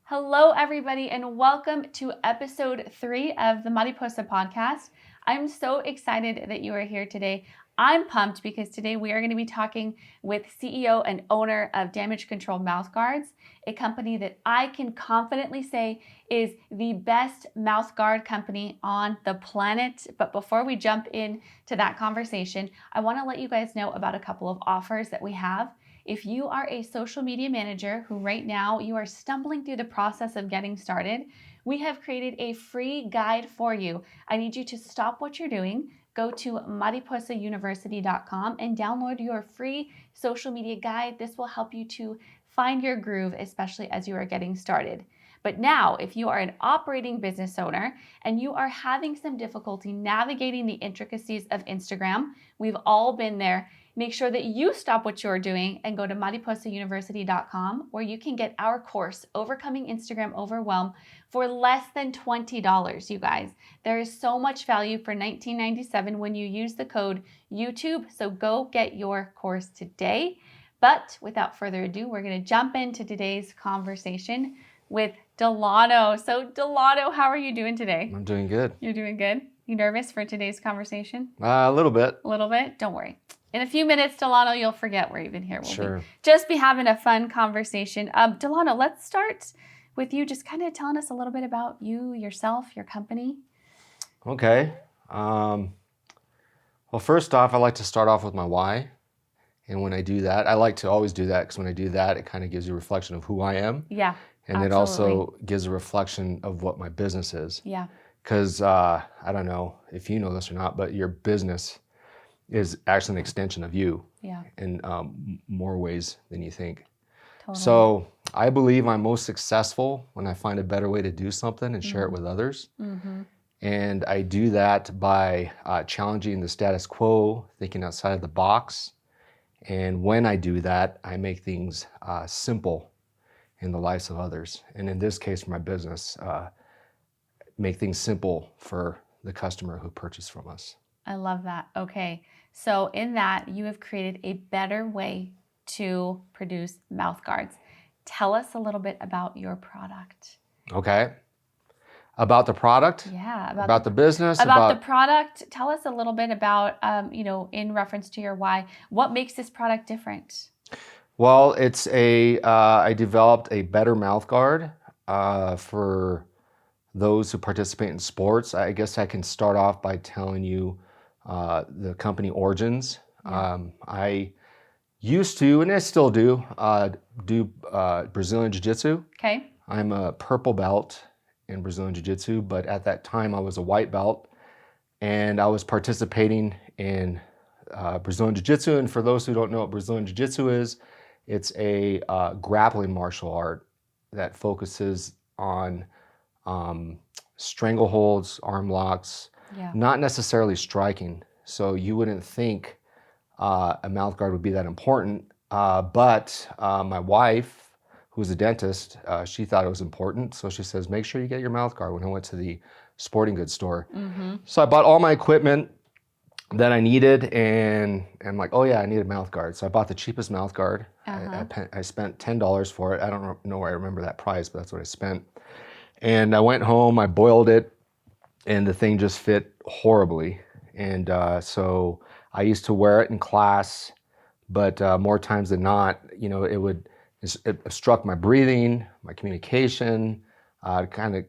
Hello, everybody, and welcome to episode 3 of the Mariposa Podcast. I'm so excited that you are here today. I'm pumped because today we are going to be talking with CEO and owner of Damage Control Mouth Guards, a company that I can confidently say is the best mouth guard company on the planet. But before we jump into that conversation, I want to let you guys know about a couple of offers that we have. If you are a social media manager who right now you are stumbling through the process of getting started, we have created a free guide for you. I need you to stop what you're doing, go to mariposauniversity.com and download your free social media guide. This will help you to find your groove, especially as you are getting started. But now, if you are an operating business owner and you are having some difficulty navigating the intricacies of Instagram, we've all been there. Make sure that you stop what you're doing and go to mariposauniversity.com where you can get our course, Overcoming Instagram Overwhelm, for less than $20, you guys. There is so much value for $19.97 when you use the code YouTube, so go get your course today. But without further ado, we're going to jump into today's conversation with Delano. So Delano, how are you doing today? I'm doing good. You're doing good? You nervous for today's conversation? A little bit. A little bit? Don't worry. In a few minutes, Delano, you'll forget we're even here. We'll just be having a fun conversation. Delano, let's start with you just kind of telling us a little bit about you, yourself, your company. Okay. Well, first off, I like to start off with my why. And when I do that, I like to always do that because when I do that, it kind of gives you a reflection of who I am. Yeah, and absolutely. It also gives a reflection of what my business is. Yeah. Because I don't know if you know this or not, but your business is actually an extension of you in more ways than you think. Totally. So I believe I'm most successful when I find a better way to do something and share it with others. Mm-hmm. And I do that by challenging the status quo, thinking outside of the box. And when I do that, I make things simple in the lives of others. And in this case, for my business, make things simple for the customer who purchased from us. I love that. Okay. So in that, you have created a better way to produce mouth guards. Tell us a little bit about your product. Okay. About the product? Yeah. About the business? About the product. Tell us a little bit about, in reference to your why, what makes this product different? Well, it's I developed a better mouth guard for those who participate in sports. I guess I can start off by telling you the company origins. Yeah. I used to, and I still do Brazilian Jiu-Jitsu. Okay. I'm a purple belt in Brazilian Jiu-Jitsu, but at that time I was a white belt, and I was participating in Brazilian Jiu-Jitsu. And for those who don't know what Brazilian Jiu-Jitsu is, it's a grappling martial art that focuses on strangleholds, arm locks, not necessarily striking. So you wouldn't think a mouth guard would be that important. But my wife, who's a dentist, she thought it was important. So she says, make sure you get your mouth guard when I went to the sporting goods store. Mm-hmm. So I bought all my equipment that I needed, and I'm like, oh yeah, I need a mouth guard. So I bought the cheapest mouth guard. I spent $10 for it. I don't know where I remember that price, but that's what I spent. And I went home, I boiled it, and the thing just fit horribly. And so I used to wear it in class, but more times than not, it obstruct my breathing, my communication, kind of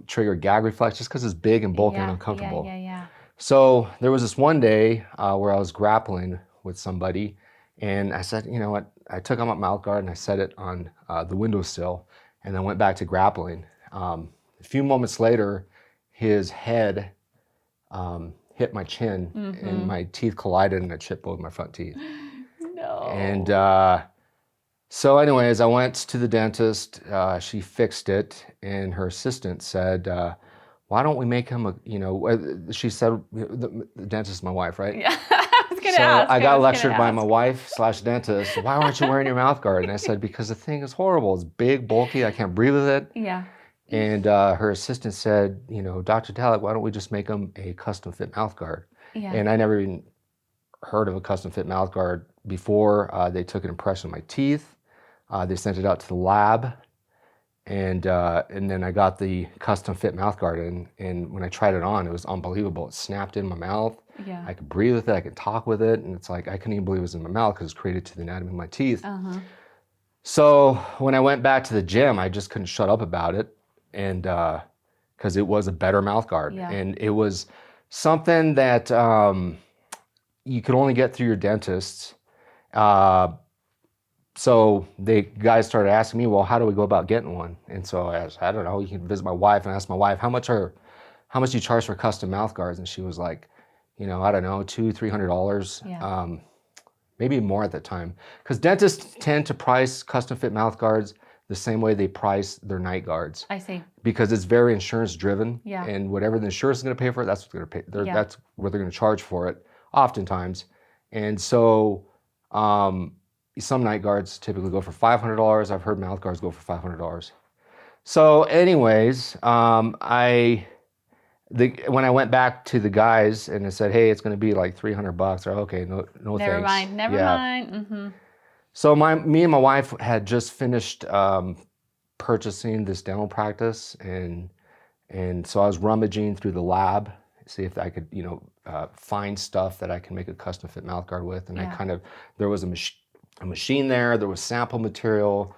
trigger gag reflex just because it's big and bulky and uncomfortable. Yeah. So there was this one day where I was grappling with somebody, and I said, you know what? I took out my mouth guard and I set it on the windowsill, and then went back to grappling. A few moments later, his head hit my chin, and my teeth collided, and I chipped both my front teeth. No. And so anyways, I went to the dentist. She fixed it, and her assistant said, why don't we make him she said, the dentist is my wife, right? Yeah, I was going to ask. I got lectured by my wife/dentist, why aren't you wearing your mouth guard? And I said, because the thing is horrible. It's big, bulky, I can't breathe with it. Yeah. And her assistant said, Dr. Talek, why don't we just make him a custom fit mouth guard? Yeah. And I never even heard of a custom fit mouth guard before. They took an impression of my teeth. They sent it out to the lab. And then I got the custom fit mouth guard, and when I tried it on, it was unbelievable. It snapped in my mouth. Yeah. I could breathe with it. I could talk with it, and it's like I couldn't even believe it was in my mouth because it's created to the anatomy of my teeth. So when I went back to the gym, I just couldn't shut up about it, and because it was a better mouth guard, and it was something that you could only get through your dentist. So the guys started asking me, well, how do we go about getting one? And so I asked, I don't know, you can visit my wife and ask my wife, how much do you charge for custom mouth guards? And she was like, you know, I don't know, $200-$300, maybe more at the time. Because dentists tend to price custom fit mouth guards the same way they price their night guards. I see. Because it's very insurance driven. Yeah. And whatever the insurance is going to pay for it, that's what they're going to pay. That's what they're going to charge for it, oftentimes. And so, some night guards typically go for $500. I've heard mouth guards go for $500. So anyways, when I went back to the guys and I said, hey, it's going to be like $300, they're okay, no never thanks. Never mind. So me and my wife had just finished purchasing this dental practice, and so I was rummaging through the lab, see if I could, find stuff that I can make a custom fit mouth guard with. And there was a machine there was sample material.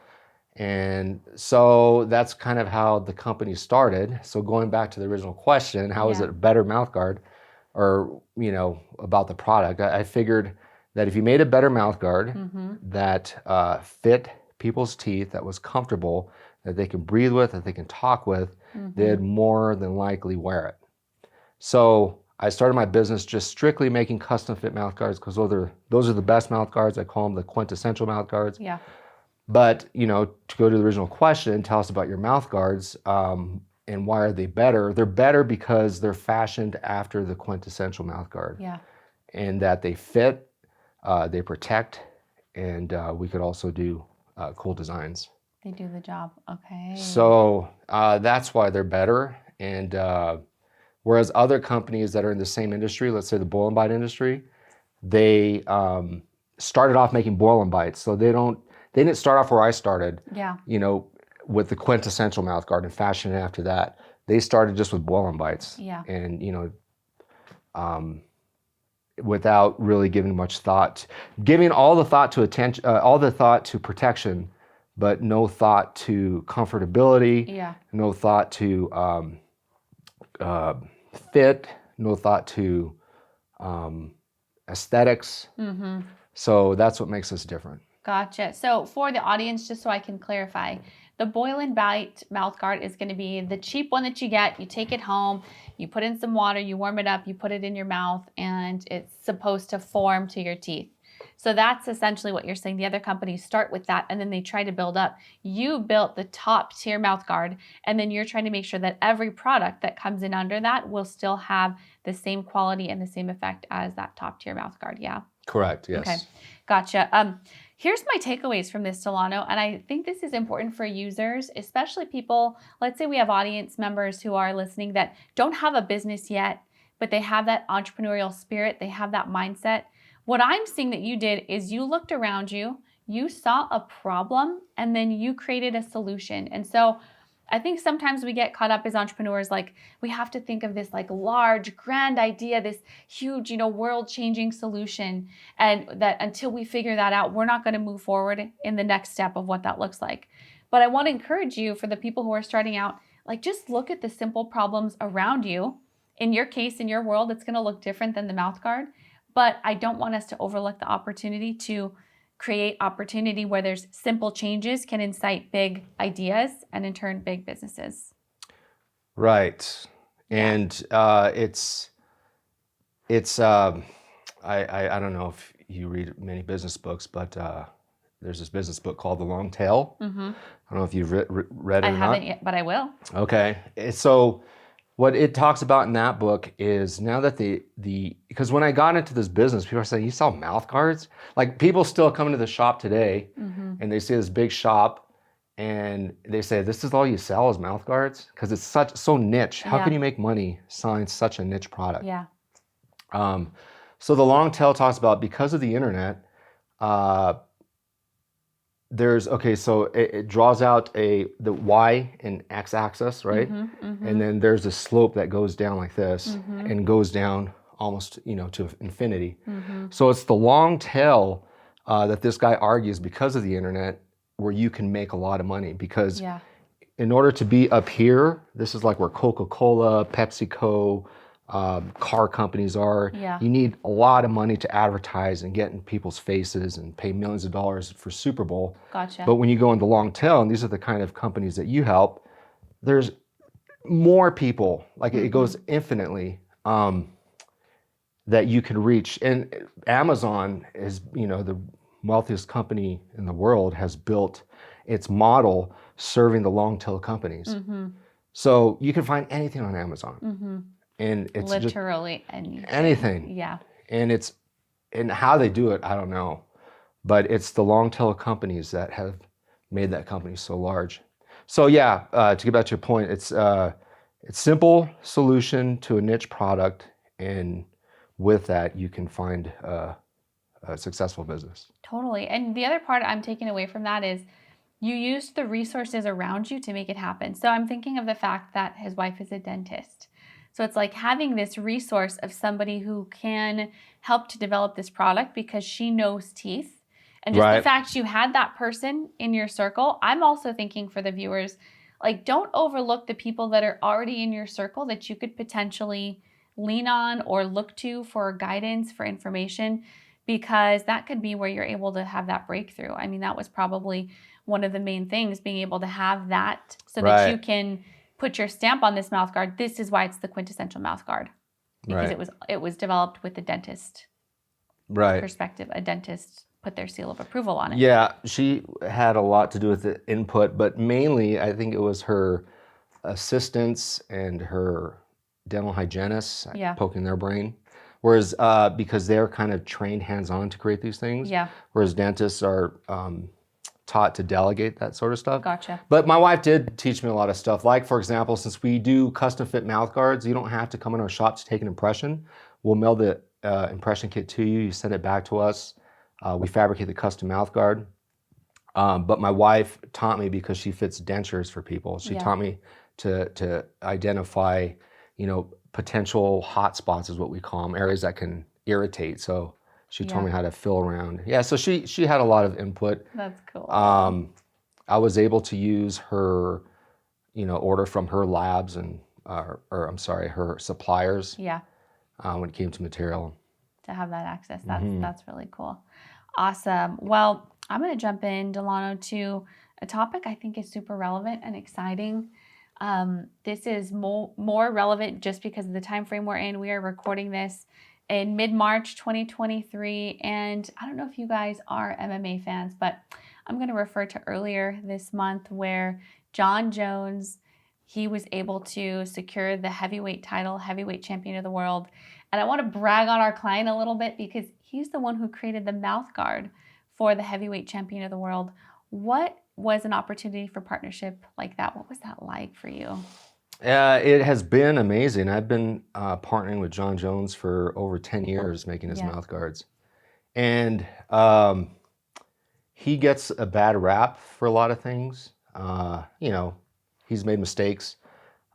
And so that's kind of how the company started. So going back to the original question, how is it a better mouth guard, or, about the product, I figured that if you made a better mouth guard that fit people's teeth, that was comfortable, that they can breathe with, that they can talk with, they'd more than likely wear it. So I started my business just strictly making custom fit mouth guards because those are the best mouth guards. I call them the quintessential mouth guards. Yeah. But, to go to the original question, tell us about your mouth guards, and why are they better? They're better because they're fashioned after the quintessential mouth guard. Yeah. And that they fit, they protect, and we could also do cool designs. They do the job. Okay. So that's why they're better. And whereas other companies that are in the same industry, let's say the boil and bite industry, they started off making boil and bites. So they didn't start off where I started, with the quintessential mouth guard and fashion it after that. They started just with boil and bites. Yeah. And, without really giving much thought, giving all the thought to attention, all the thought to protection, but no thought to comfortability. Yeah. No thought to fit, no thought to aesthetics. So that's what makes us different. Gotcha. So for the audience, just so I can clarify, the boil and bite mouth guard is going to be the cheap one that you get. You take it home, you put in some water, you warm it up, you put it in your mouth, and it's supposed to form to your teeth. So that's essentially what you're saying. The other companies start with that, and then they try to build up. You built the top tier mouth guard, and then you're trying to make sure that every product that comes in under that will still have the same quality and the same effect as that top tier mouth guard. Yeah. Correct. Yes. Okay. Gotcha. Here's my takeaways from this, Delano, and I think this is important for users, especially people, let's say we have audience members who are listening that don't have a business yet, but they have that entrepreneurial spirit, they have that mindset. What I'm seeing that you did is you looked around you, you saw a problem, and then you created a solution. And so I think sometimes we get caught up as entrepreneurs, like we have to think of this like large, grand idea, this huge, world-changing solution. And that until we figure that out, we're not going to move forward in the next step of what that looks like. But I want to encourage you, for the people who are starting out, like just look at the simple problems around you. In your case, in your world, it's going to look different than the mouth guard. But I don't want us to overlook the opportunity to create opportunity where there's simple changes can incite big ideas and in turn big businesses. Right. And I don't know if you read many business books, but there's this business book called The Long Tail. I don't know if you've read it or not. I haven't yet, but I will. Okay. So what it talks about in that book is now that because when I got into this business, people are saying, you sell mouth guards? Like people still come into the shop today and they see this big shop and they say, this is all you sell is mouth guards? Because it's so niche. How can you make money selling such a niche product? Yeah. So the long tail talks about, because of the internet, so it draws out the Y and X axis, right? And then there's a slope that goes down like this and goes down almost, to infinity. So it's the long tail that this guy argues because of the internet where you can make a lot of money because in order to be up here, this is like where Coca-Cola, PepsiCo, car companies are. You need a lot of money to advertise and get in people's faces and pay millions of dollars for Super Bowl. Gotcha. But when you go into long tail, and these are the kind of companies that you help, there's more people, like it goes infinitely, that you can reach. And Amazon is, the wealthiest company in the world, has built its model serving the long tail companies. So you can find anything on Amazon. And it's literally just anything. Yeah. And how they do it, I don't know. But it's the long tail companies that have made that company so large. So to get back to your point, it's simple solution to a niche product, and with that you can find a successful business. Totally. And the other part I'm taking away from that is you used the resources around you to make it happen. So I'm thinking of the fact that his wife is a dentist. So it's like having this resource of somebody who can help to develop this product because she knows teeth. And just the fact you had that person in your circle. I'm also thinking for the viewers, like, don't overlook the people that are already in your circle that you could potentially lean on or look to for guidance, for information, because that could be where you're able to have that breakthrough. I mean, that was probably one of the main things, being able to have that so that you can put your stamp on this mouth guard. This is why it's the quintessential mouth guard, because it was developed with the dentist perspective. A dentist put their seal of approval on it. Yeah, she had a lot to do with the input, but mainly I think it was her assistants and her dental hygienists poking their brain. Whereas because they're kind of trained hands-on to create these things, whereas dentists are taught to delegate that sort of stuff. Gotcha. But my wife did teach me a lot of stuff. Like, for example, since we do custom fit mouth guards, you don't have to come in our shop to take an impression. We'll mail the impression kit to you. You send it back to us. We fabricate the custom mouth guard. But my wife taught me, because she fits dentures for people. She taught me to identify, potential hot spots is what we call them, areas that can irritate. So she told me how to fill around. Yeah, so she had a lot of input. That's cool. I was able to use her, order from her labs and, her suppliers. Yeah. When it came to material. To have that access, that's really cool. Awesome. Well, I'm going to jump in, Delano, to a topic I think is super relevant and exciting. This is more relevant just because of the time frame we're in. We are recording this in mid-March 2023, and I don't know if you guys are MMA fans, but I'm going to refer to earlier this month where Jon Jones, he was able to secure the heavyweight title, heavyweight champion of the world. And I want to brag on our client a little bit because he's the one who created the mouth guard for the heavyweight champion of the world. What was an opportunity for partnership like that? What was that like for you? It has been amazing. I've been partnering with Jon Jones for over 10 years making his mouth guards. And he gets a bad rap for a lot of things. He's made mistakes.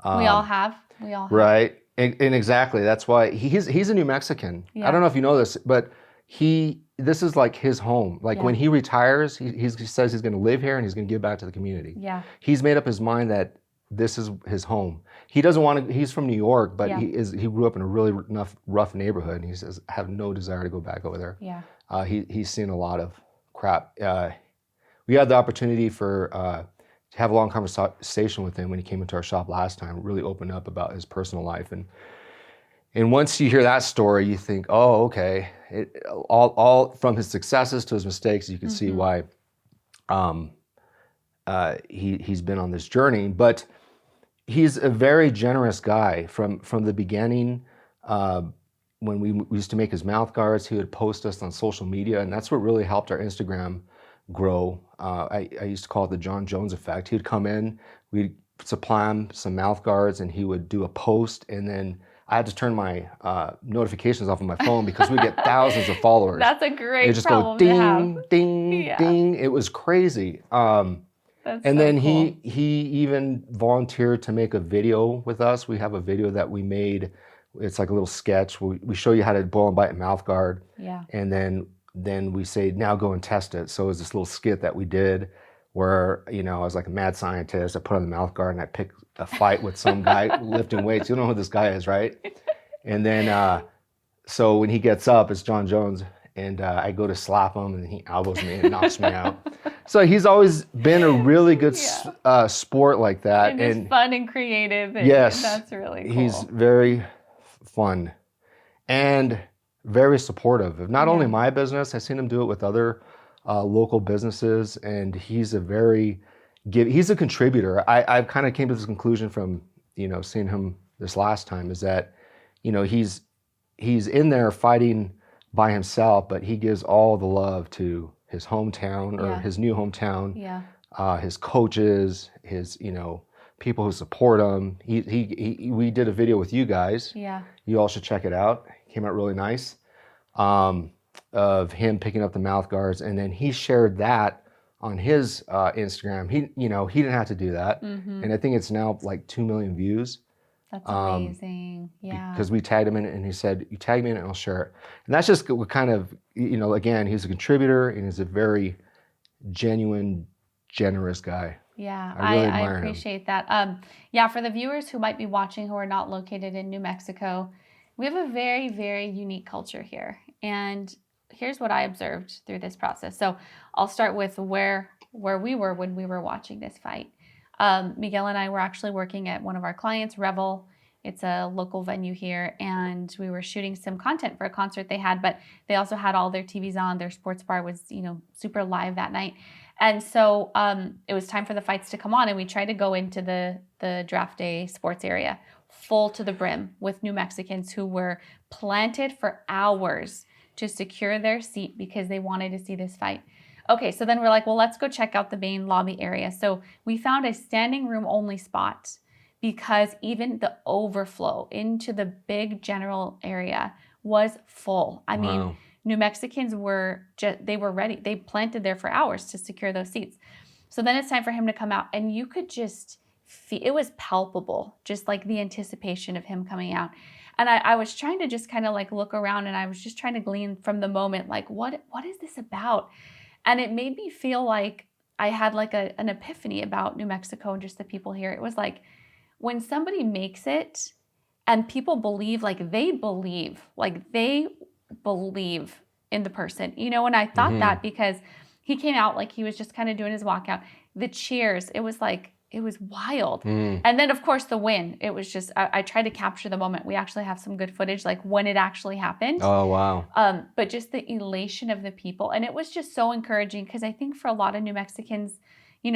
We all have. Right. And exactly. That's why he's a New Mexican. I don't know if you know this, but this is like his home. Like when he retires, he says he's going to live here and he's going to give back to the community. Yeah. He's made up his mind that this is his home. He doesn't want to. He's from New York, but he grew up in a really rough neighborhood, and he says I have no desire to go back over there. Yeah. He's seen a lot of crap. We had the opportunity to have a long conversation with him when he came into our shop last time. Really opened up about his personal life, and once you hear that story, you think, oh, okay. All from his successes to his mistakes, you can see why he's been on this journey. But he's a very generous guy from the beginning. When we used to make his mouth guards, he would post us on social media, and that's what really helped our Instagram grow. I used to call it the Jon Jones Effect. He would come in, we'd supply him some mouth guards, and he would do a post, and then I had to turn my notifications off on my phone because we get thousands of followers. That's a great they just problem go ding, to have. ding, ding. It was crazy. That's and so then cool. he even volunteered to make a video with us. We have a video that we made. It's like a little sketch. We show you how to blow and bite a mouth guard. Yeah. And then we say, now go and test it. So it was this little skit that we did where, I was like a mad scientist. I put on the mouth guard and I picked a fight with some guy lifting weights. You don't know who this guy is, right? And then, so when he gets up, it's Jon Jones. And I go to slap him and he elbows me and knocks me out. So he's always been a really good sport like that. And just fun and creative. And yes. That's really cool. He's very fun and very supportive of not only my business. I've seen him do it with other local businesses. And he's he's a contributor. I've kind of came to this conclusion from, seeing him this last time is that, he's in there fighting by himself, but he gives all the love to his hometown or his new hometown, his coaches, his, people who support him. We did a video with you guys. Yeah. You all should check it out. It came out really nice. Of him picking up the mouth guards. And then he shared that on his Instagram. He didn't have to do that. Mm-hmm. And I think it's now like 2 million views. That's amazing. Yeah. Because we tagged him in it and he said, you tag me in it and I'll share it. And that's just what kind of, again, he's a contributor and he's a very genuine, generous guy. Yeah, I really admire appreciate that. For the viewers who might be watching who are not located in New Mexico, we have a very, very unique culture here. And here's what I observed through this process. So I'll start with where we were when we were watching this fight. Miguel and I were actually working at one of our clients, Revel. It's a local venue here, and we were shooting some content for a concert they had, but they also had all their TVs on. Their sports bar was, super live that night. And so it was time for the fights to come on, and we tried to go into the draft day sports area full to the brim with New Mexicans who were planted for hours to secure their seat because they wanted to see this fight. Okay, so then we're like, well, let's go check out the main lobby area. So we found a standing room only spot because even the overflow into the big general area was full. I mean, New Mexicans they were ready. They planted there for hours to secure those seats. So then it's time for him to come out, and you could just feel, it was palpable, just like the anticipation of him coming out. And I was trying to just kind of like look around, and I was just trying to glean from the moment, like, what is this about? And it made me feel like I had like an epiphany about New Mexico and just the people here. It was like when somebody makes it and people believe in the person, and I thought that because he came out like he was just kind of doing his walkout. The cheers, it was wild. And then, of course, the win. It was just, I tried to capture the moment. We actually have some good footage, like when it actually happened. Oh, wow. But just the elation of the people. And it was just so encouraging because I think for a lot of New Mexicans,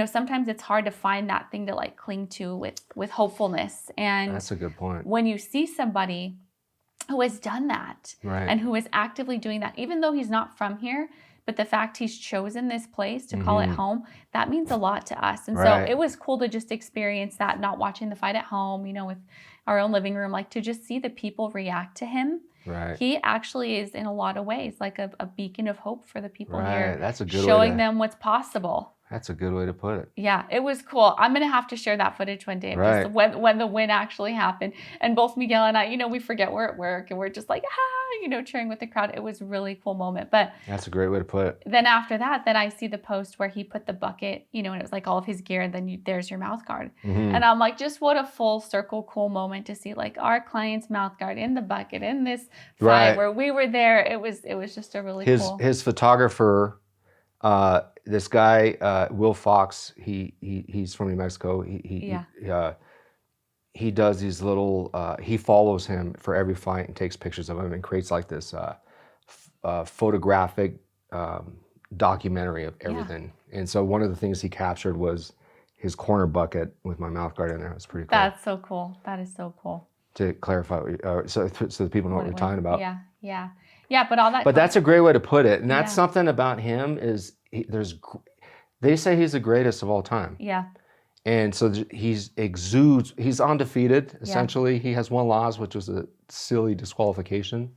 sometimes it's hard to find that thing to like cling to with hopefulness. And that's a good point. When you see somebody who has done that and who is actively doing that, even though he's not from here, but the fact he's chosen this place to call it home, that means a lot to us. And so it was cool to just experience that, not watching the fight at home, with our own living room, like to just see the people react to him. Right. He actually is in a lot of ways like a beacon of hope for the people here. That's a good showing them what's possible. That's a good way to put it. Yeah, it was cool. I'm going to have to share that footage one day of just when the win actually happened. And both Miguel and I, we forget we're at work and we're just like, cheering with the crowd. It was a really cool moment. But that's a great way to put it. Then after that, then I see the post where he put the bucket, and it was like all of his gear, and then there's your mouth guard. And I'm like, just what a full circle cool moment to see like our client's mouth guard in the bucket in this fight where we were there. It was just a really cool. His photographer, this guy, Will Fox, he's from New Mexico. He does these little, he follows him for every fight and takes pictures of him and creates like this photographic documentary of everything. Yeah. And so one of the things he captured was his corner bucket with my mouth guard in there. It was pretty cool. That's so cool. That is so cool. To clarify, so the people know what you're talking about. Yeah. But all that. But that's a great way to put it. And that's something about him is they say he's the greatest of all time. Yeah. And so he's undefeated, essentially. Yeah. He has one loss, which was a silly disqualification.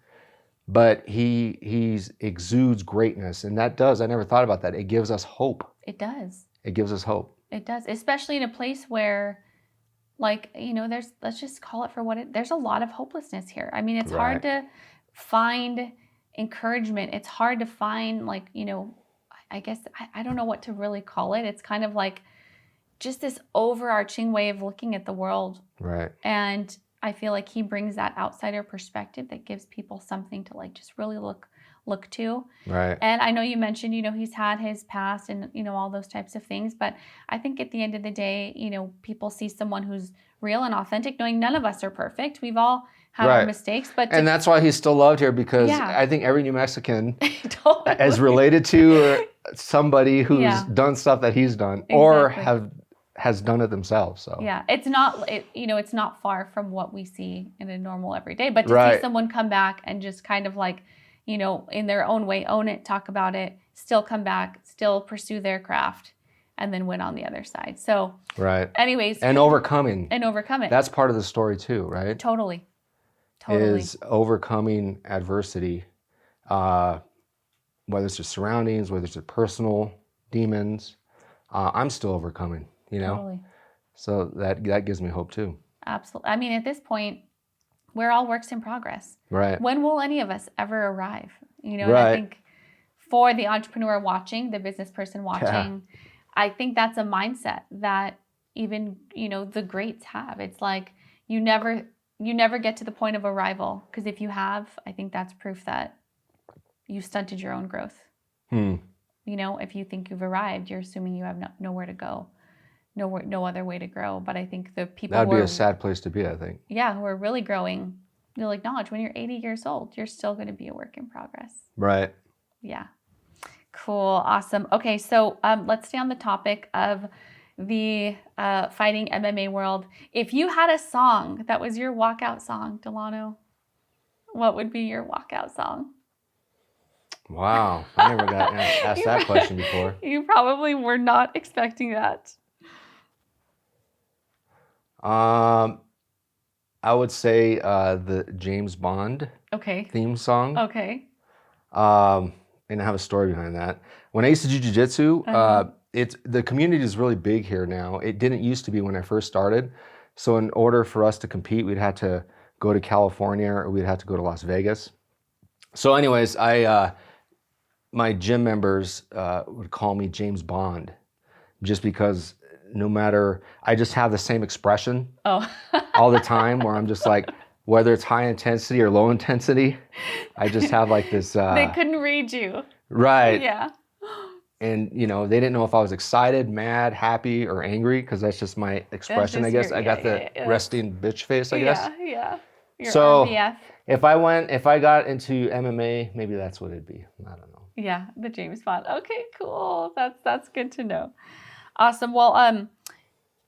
But he exudes greatness. And that does, I never thought about that. It gives us hope. It does. It gives us hope. It does, especially in a place where, like, you know, let's just call it for what there's a lot of hopelessness here. I mean, it's hard to find encouragement. It's hard to find, like, you know, I guess, I don't know what to really call it. It's kind of like just this overarching way of looking at the world. Right. And I feel like he brings that outsider perspective that gives people something to, like, just really look to. Right. And I know you mentioned, you know, he's had his past and, you know, all those types of things. But I think at the end of the day, you know, people see someone who's real and authentic, knowing none of us are perfect. We've all had our mistakes. And that's why he's still loved here, because I think every New Mexican is related to somebody who's done stuff that he's done or has done it themselves. So yeah, it's not far from what we see in a normal everyday. But to see someone come back and just kind of, like, you know, in their own way, own it, talk about it, still come back, still pursue their craft, and then win on the other side. So anyways. And overcoming. it. That's part of the story too, right? Totally. Is overcoming adversity, whether it's your surroundings, whether it's your personal demons. I'm still overcoming, you know? Totally. So that gives me hope too. Absolutely. I mean, at this point, we're all works in progress. Right. When will any of us ever arrive? You know, and I think for the entrepreneur watching, the business person watching, I think that's a mindset that even, you know, the greats have. It's like you never get to the point of arrival, because if you have, I think that's proof that you stunted your own growth. You know, if you think you've arrived, you're assuming you have nowhere to go. No other way to grow. But I think the people that would be a sad place to be, I think. Yeah, who are really growing, you'll acknowledge when you're 80 years old, you're still going to be a work in progress. Right. Yeah. Cool. Awesome. Okay, so let's stay on the topic of the fighting MMA world. If you had a song that was your walkout song, Delano, what would be your walkout song? Wow. I never got asked that question before. You probably were not expecting that. I would say the James Bond theme song. Okay. And I have a story behind that. When I used to do jiu-jitsu, the community is really big here now. It didn't used to be when I first started. So in order for us to compete, we'd have to go to California or we'd have to go to Las Vegas. So anyways, my gym members would call me James Bond, just because no matter, I just have the same expression all the time, where I'm just like, whether it's high intensity or low intensity, I just have like this. They couldn't read you. Right. Yeah. And, you know, they didn't know if I was excited, mad, happy, or angry, because that's just my expression, I guess. I got the resting bitch face, I guess. Yeah. Your so RBF. if I got into MMA, maybe that's what it'd be. I don't know. Yeah, the James Bond. Okay, cool. That's good to know. Awesome. Well,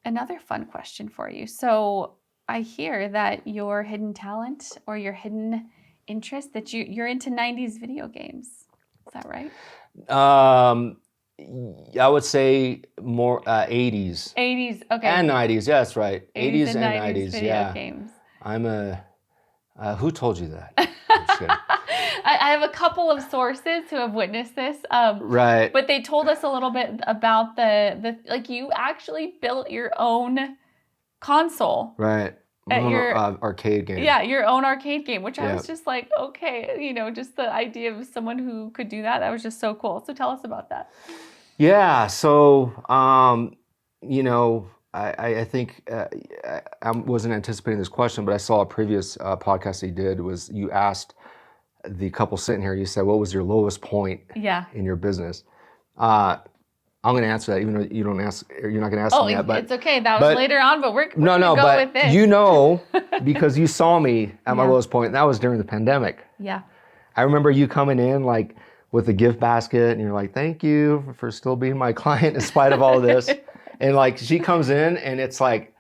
another fun question for you. So I hear that your hidden talent or your hidden interest, that you're into 90s video games. Is that right? I would say more 80s. 80s, okay. And 90s, yeah, that's right. 80s and 90s, video games. I'm who told you that? I'm just kidding. I have a couple of sources who have witnessed this. Right. But they told us a little bit about the like, you actually built your own console. Right. At your arcade game. Yeah, your own arcade game, which I was just like, okay, you know, just the idea of someone who could do that was just so cool. So tell us about that. Yeah, so, you know, I think I wasn't anticipating this question, but I saw a previous podcast he did, was you asked the couple sitting here, you said, what was your lowest point in your business? I'm going to answer that, even though you're not going to ask me that. But it's okay. That was later on, but we're going to go with this. You know, because you saw me at my lowest point, and that was during the pandemic. Yeah. I remember you coming in like with a gift basket, and you're like, thank you for still being my client in spite of all of this. And like, she comes in, and it's like,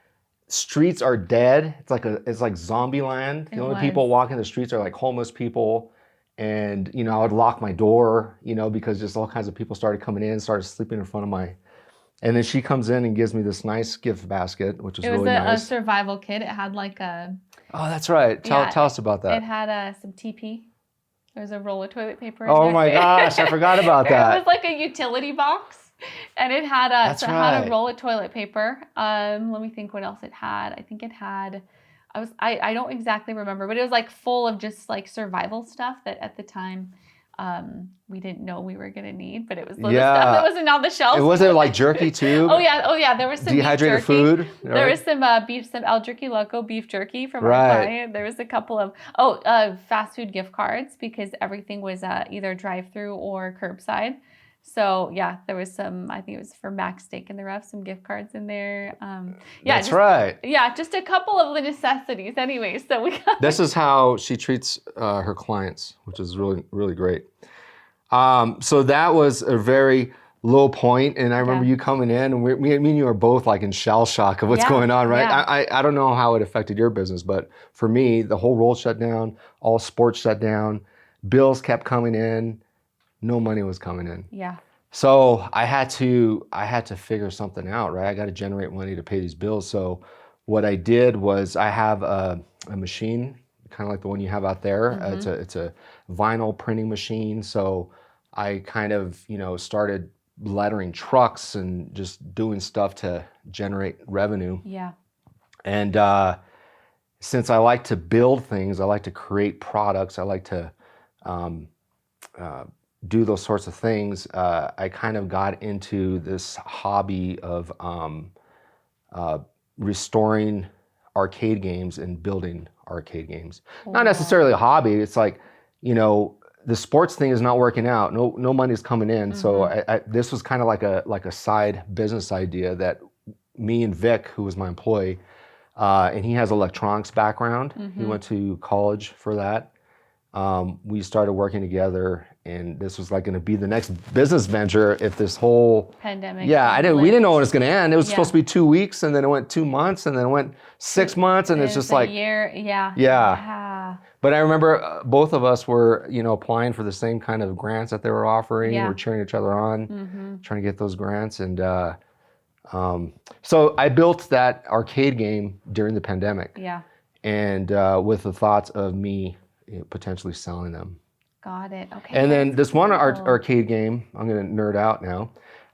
streets are dead. It's like zombie land. The only people walking the streets are like homeless people. And, you know, I would lock my door, you know, because just all kinds of people started coming in, started sleeping in front of my And then she comes in and gives me this nice gift basket, which is really nice. It was a survival kit. It had like a... Oh, that's right. Tell us about that. It had some TP. There was a roll of toilet paper in Oh there. my gosh, I forgot about that. It was like a utility box. And it had had a roll of toilet paper. Let me think what else it had. I think it had... I don't exactly remember, but it was like full of just like survival stuff that at the time... we didn't know we were going to need, but it was the stuff that wasn't on the shelves. It wasn't like jerky too. Oh yeah. There was some dehydrated food. Right? There was some some El Jerky Loco beef jerky from our client. There was a couple of fast food gift cards because everything was either drive-through or curbside. So yeah, there was some. I think it was for Max Steak in the Rough. Some gift cards in there. That's right. Yeah, just a couple of the necessities. Anyway, so we got. This is how she treats her clients, which is really, really great. So that was a very low point, and I remember you coming in, and me and you were both like in shell shock of what's going on, right? Yeah. I don't know how it affected your business, but for me, the whole world shut down, all sports shut down, bills kept coming in, no money was coming in. Yeah. So I had to figure something out, right? I got to generate money to pay these bills. So what I did was I have a machine, kind of like the one you have out there. Mm-hmm. It's a vinyl printing machine. So I kind of, started lettering trucks and just doing stuff to generate revenue. Yeah. And since I like to build things, I like to create products, I like to do those sorts of things, I kind of got into this hobby of restoring arcade games and building arcade games. Wow. Not necessarily a hobby. It's like, the sports thing is not working out. No money's coming in. Mm-hmm. So this was kind of like a side business idea that me and Vic, who was my employee, and he has electronics background. Mm-hmm. He went to college for that. We started working together, and this was like going to be the next business venture if this whole pandemic. Yeah, we didn't know when it was going to end. It was supposed to be 2 weeks, and then it went 2 months, and then it went 6 months, and it's just like a year. Yeah. Yeah. But I remember both of us were, applying for the same kind of grants that they were offering. Yeah. We're cheering each other on, trying to get those grants, and so I built that arcade game during the pandemic. Yeah. And with the thoughts of me potentially selling them. Got it. Okay. And then this one arcade game, I'm going to nerd out now.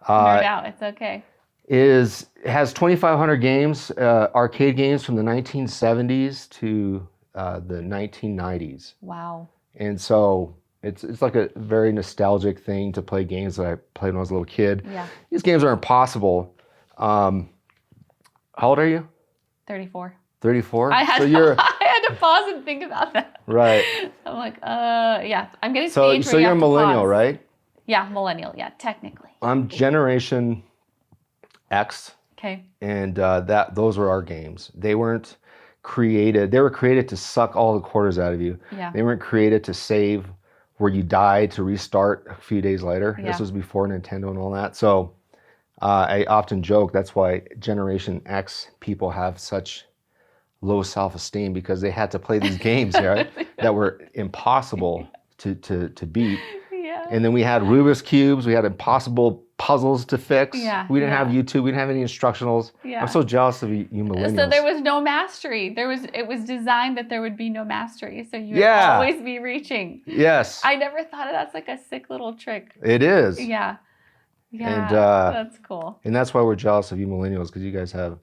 Nerd out, it's okay. It has 2,500 games, arcade games from the 1970s to the 1990s. Wow. And so it's like a very nostalgic thing to play games that I played when I was a little kid. Yeah. These games are impossible. How old are you? 34. 34? I had to pause and think about that. Right. I'm like, yeah. I'm getting to the age where so you're a millennial, pause. right? Yeah, millennial. Yeah, technically. I'm Generation X. Okay. And those were our games. They weren't created. They were created to suck all the quarters out of you. Yeah. They weren't created to save where you died to restart a few days later. Yeah. This was before Nintendo and all that. So I often joke that's why Generation X people have such low self-esteem, because they had to play these games, right, that were impossible to beat. Yeah. And then we had Rubiks Cubes. We had impossible puzzles to fix. Yeah. We didn't have YouTube. We didn't have any instructionals. Yeah. I'm so jealous of you millennials. So there was no mastery. It was designed that there would be no mastery. So you would always be reaching. Yes. I never thought of that's like a sick little trick. It is. Yeah. Yeah. And, that's cool. And that's why we're jealous of you millennials, because you guys have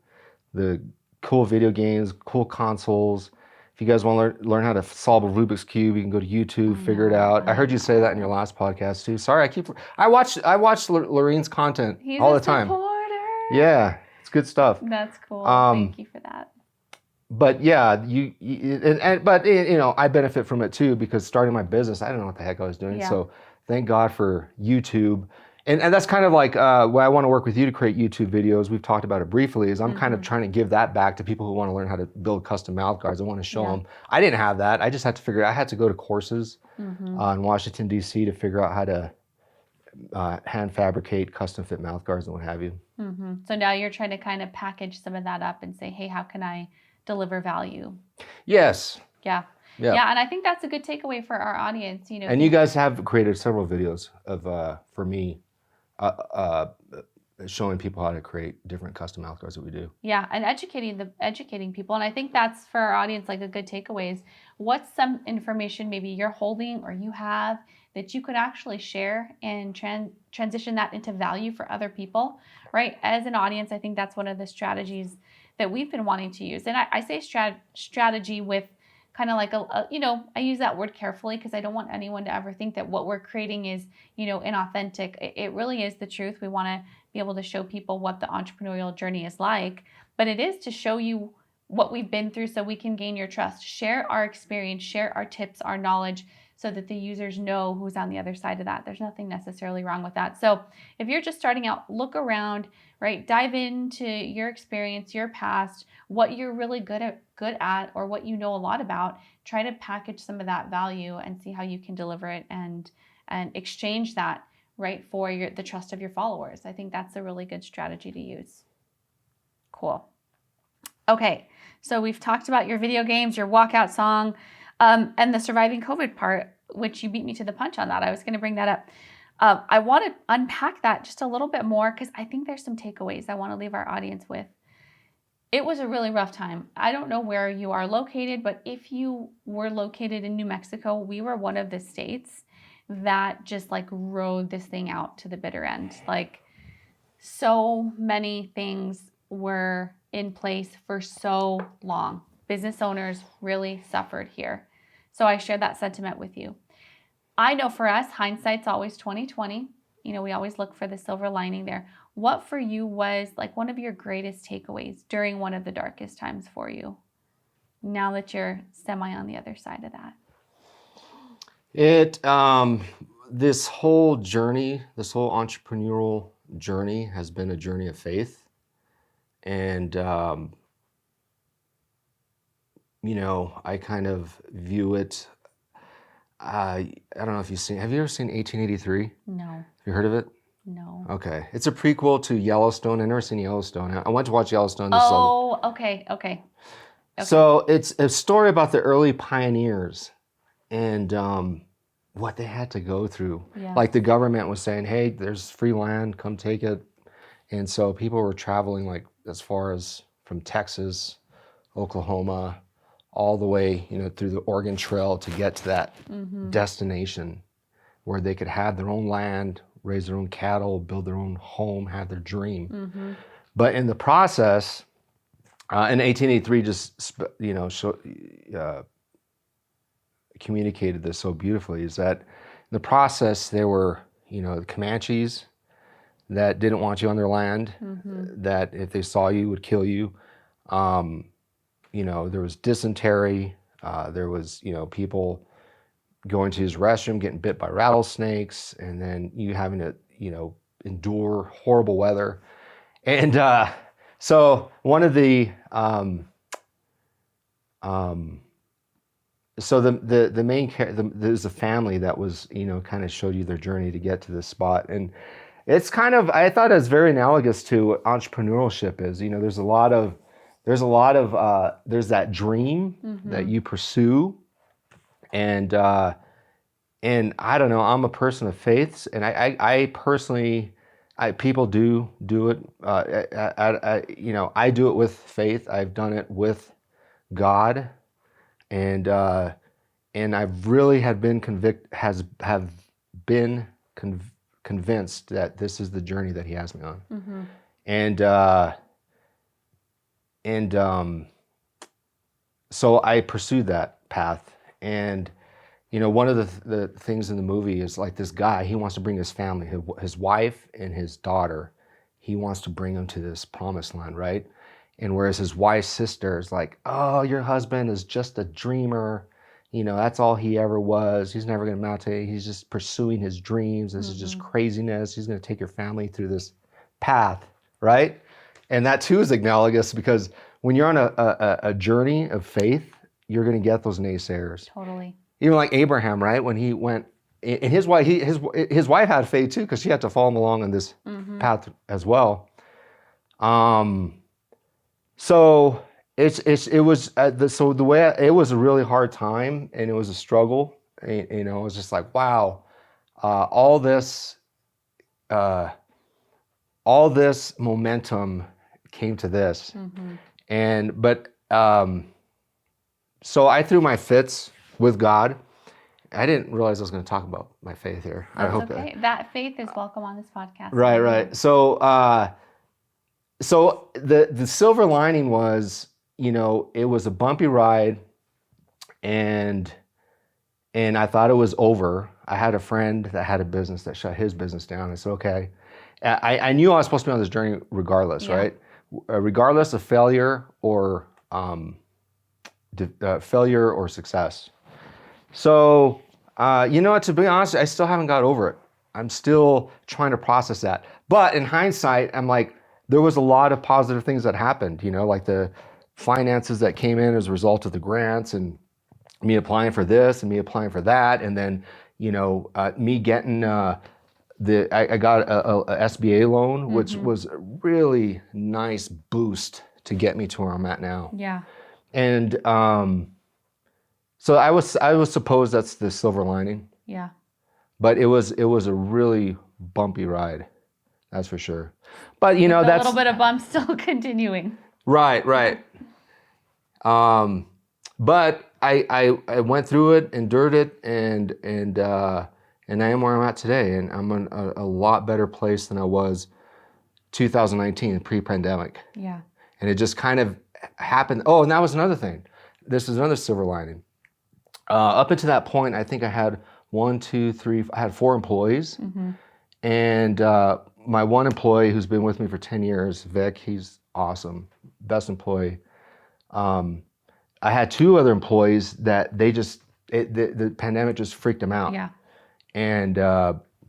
the cool video games, cool consoles. If you guys want to learn how to solve a Rubik's Cube, you can go to YouTube, figure it out. I heard you say that in your last podcast too. Sorry, I watch Laurene's content all the time. He's a supporter. Yeah, it's good stuff. That's cool. Thank you for that. But yeah, I benefit from it too, because starting my business, I didn't know what the heck I was doing. Yeah. So thank God for YouTube. And that's kind of like why I want to work with you to create YouTube videos. We've talked about it briefly. Is I'm kind of trying to give that back to people who want to learn how to build custom mouth guards. I want to show them. I didn't have that. I just had to figure out. I had to go to courses in Washington, D.C. to figure out how to hand fabricate custom fit mouth guards and what have you. Mm-hmm. So now you're trying to kind of package some of that up and say, hey, how can I deliver value? Yes. Yeah. Yeah, and I think that's a good takeaway for our audience. And you guys have created several videos of for me. showing people how to create different custom mouth guards that we do. Yeah, and educating people. And I think that's for our audience like a good takeaway is what's some information maybe you're holding or you have that you could actually share and transition that into value for other people, right? As an audience, I think that's one of the strategies that we've been wanting to use. And I say strategy with kind of like I use that word carefully because I don't want anyone to ever think that what we're creating is, inauthentic. It really is the truth. We want to be able to show people what the entrepreneurial journey is like, but it is to show you what we've been through so we can gain your trust, share our experience, share our tips, our knowledge, so that the users know who's on the other side of that. There's nothing necessarily wrong with that. So if you're just starting out, look around, right? Dive into your experience, your past, what you're really good at, or what you know a lot about. Try to package some of that value and see how you can deliver it and exchange that, right, for the trust of your followers. I think that's a really good strategy to use. Cool. Okay, so we've talked about your video games, your walkout song, and the surviving COVID part, which you beat me to the punch on that. I was going to bring that up. I want to unpack that just a little bit more because I think there's some takeaways I want to leave our audience with. It was a really rough time. I don't know where you are located, but if you were located in New Mexico, we were one of the states that just like rode this thing out to the bitter end. Like so many things were in place for so long. Business owners really suffered here. So I share that sentiment with you. I know for us, hindsight's always 20/20. We always look for the silver lining there. What for you was like one of your greatest takeaways during one of the darkest times for you, now that you're semi on the other side of that? This whole journey, this whole entrepreneurial journey has been a journey of faith. And, I kind of view it, I don't know if have you ever seen 1883? No. Have you heard of it? No. Okay. It's a prequel to Yellowstone. I've never seen Yellowstone. I went to watch Yellowstone. Okay. So it's a story about the early pioneers and what they had to go through. Yeah. Like the government was saying, hey, there's free land, come take it. And so people were traveling like as far as from Texas, Oklahoma, all the way, through the Oregon Trail to get to that destination where they could have their own land, raise their own cattle, build their own home, have their dream. But in the process, in 1883 just, communicated this so beautifully, is that in the process there were, the Comanches that didn't want you on their land, that if they saw you would kill you. There was dysentery. There was, people going to his restroom, getting bit by rattlesnakes, and then you having to, endure horrible weather. And so one of the, so the main, there's a family that was, kind of showed you their journey to get to this spot. And it's kind of, I thought it was very analogous to what entrepreneurship is. There's that dream that you pursue. And I don't know, I'm a person of faiths, and I personally, people do it. I do it with faith. I've done it with God, and I've really been convinced that this is the journey that He has me on, and so I pursued that path. And one of the things in the movie is like this guy, he wants to bring his family, his wife and his daughter, he wants to bring them to this promised land, right? And whereas his wife's sister is like, oh, your husband is just a dreamer, that's all he ever was, he's never going to amount to it, he's just pursuing his dreams, this is just craziness, he's going to take your family through this path, right? And that too is analogous, because when you're on a journey of faith, you're going to get those naysayers. Totally. Even like Abraham, right? When he went, and his wife had faith too, because she had to follow him along on this path as well. So it was a really hard time, and it was a struggle. It was just like, wow, all this all this momentum came to this. So I threw my fits with God. I didn't realize I was going to talk about my faith here. That's okay. That faith is welcome on this podcast. Right. So the silver lining was, it was a bumpy ride, and I thought it was over. I had a friend that had a business that shut his business down. I said, okay. I knew I was supposed to be on this journey regardless, right? Regardless of failure or success. So, to be honest, I still haven't got over it. I'm still trying to process that. But in hindsight, I'm like, there was a lot of positive things that happened, like the finances that came in as a result of the grants, and me applying for this and me applying for that. And then, me getting, I got a SBA loan, which was a really nice boost to get me to where I'm at now. Yeah. And so I was suppose that's the silver lining. Yeah. But it was a really bumpy ride, that's for sure. But that's a little bit of bumps still continuing. Right. But I went through it, endured it, and I am where I'm at today, and I'm in a lot better place than I was 2019, pre-pandemic. Yeah. And it just kind of happened. Oh, and that was another thing. This is another silver lining. Up until that point, I think I had 4 employees. And my one employee who's been with me for 10 years, Vic, he's awesome, best employee. I had 2 other employees that the pandemic just freaked them out. Yeah. And